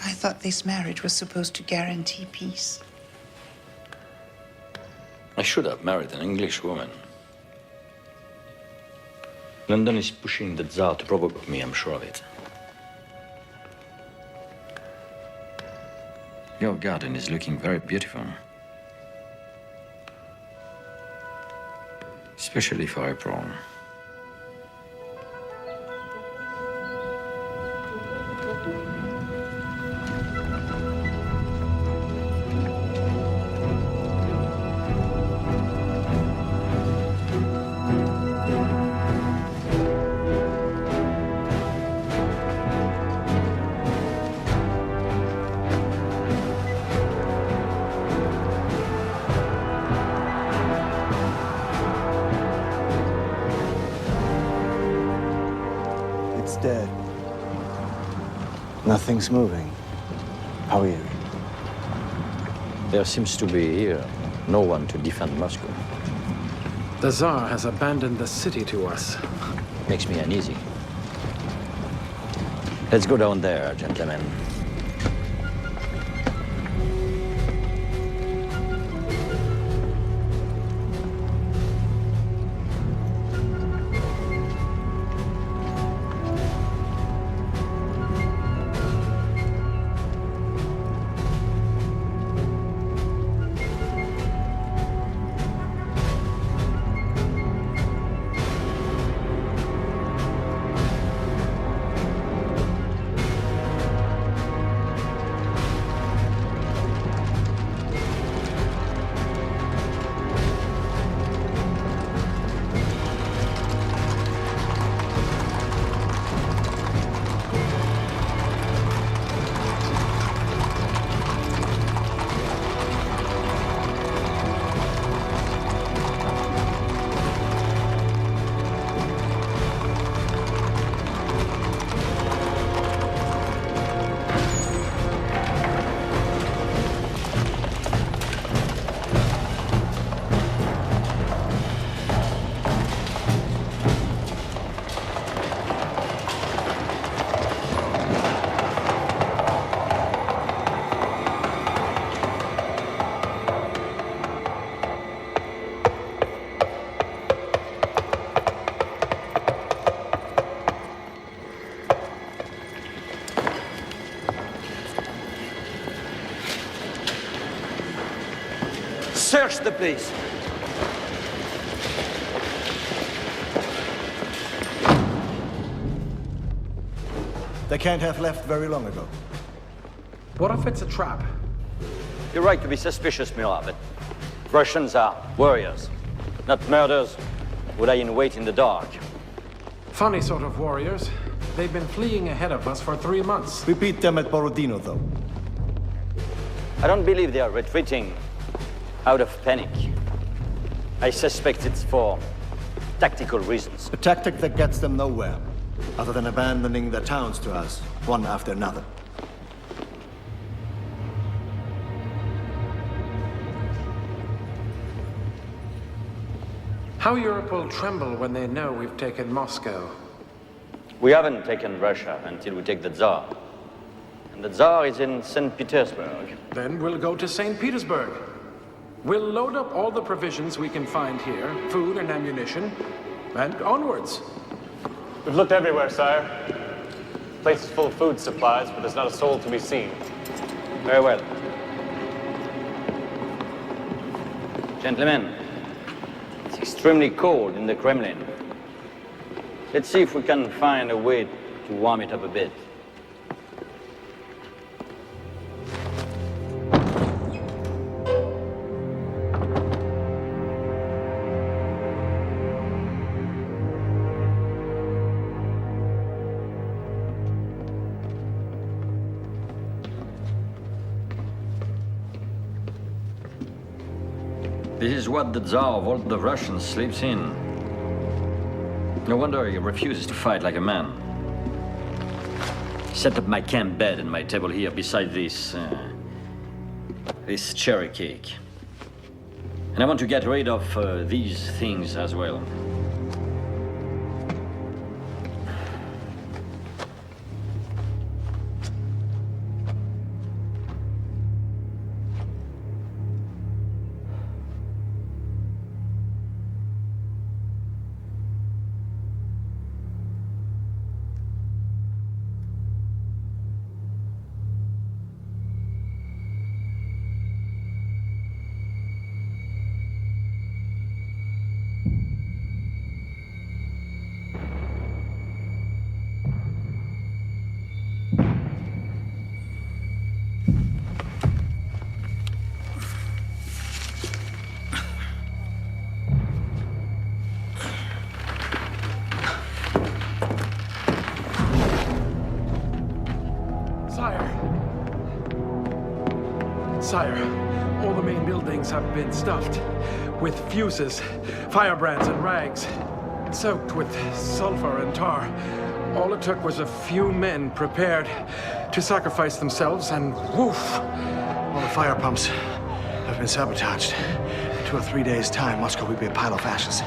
I thought this marriage was supposed to guarantee peace. I should have married an English woman. London is pushing the Tsar to provoke me, I'm sure of it. Your garden is looking very beautiful. Especially for April. It's dead. Nothing's moving. How are you? There seems to be here no one to defend Moscow. The Tsar has abandoned the city to us. Makes me uneasy. Let's go down there, gentlemen. Search the place. They can't have left very long ago. What if it's a trap? You're right to be suspicious, Murat, but Russians are warriors, not murderers who lie in wait in the dark. Funny sort of warriors. They've been fleeing ahead of us for 3 months. We beat them at Borodino, though. I don't believe they are retreating out of panic. I suspect it's for tactical reasons. A tactic that gets them nowhere, other than abandoning their towns to us, one after another. How Europe will tremble when they know we've taken Moscow. We haven't taken Russia until we take the Tsar. And the Tsar is in St. Petersburg. Then we'll go to St. Petersburg. We'll load up all the provisions we can find here, food and ammunition, and onwards. We've looked everywhere, sire. The place is full of food supplies, but there's not a soul to be seen. Very well. Gentlemen, it's extremely cold in the Kremlin. Let's see if we can find a way to warm it up a bit. This is what the Tsar of all the Russians sleeps in. No wonder he refuses to fight like a man. Set up my camp bed and my table here beside this cherry cake. And I want to get rid of these things as well. Sire, all the main buildings have been stuffed with fuses, firebrands, and rags, soaked with sulfur and tar. All it took was a few men prepared to sacrifice themselves, and woof! All the fire pumps have been sabotaged. In 2 or 3 days' time, Moscow will be a pile of ashes.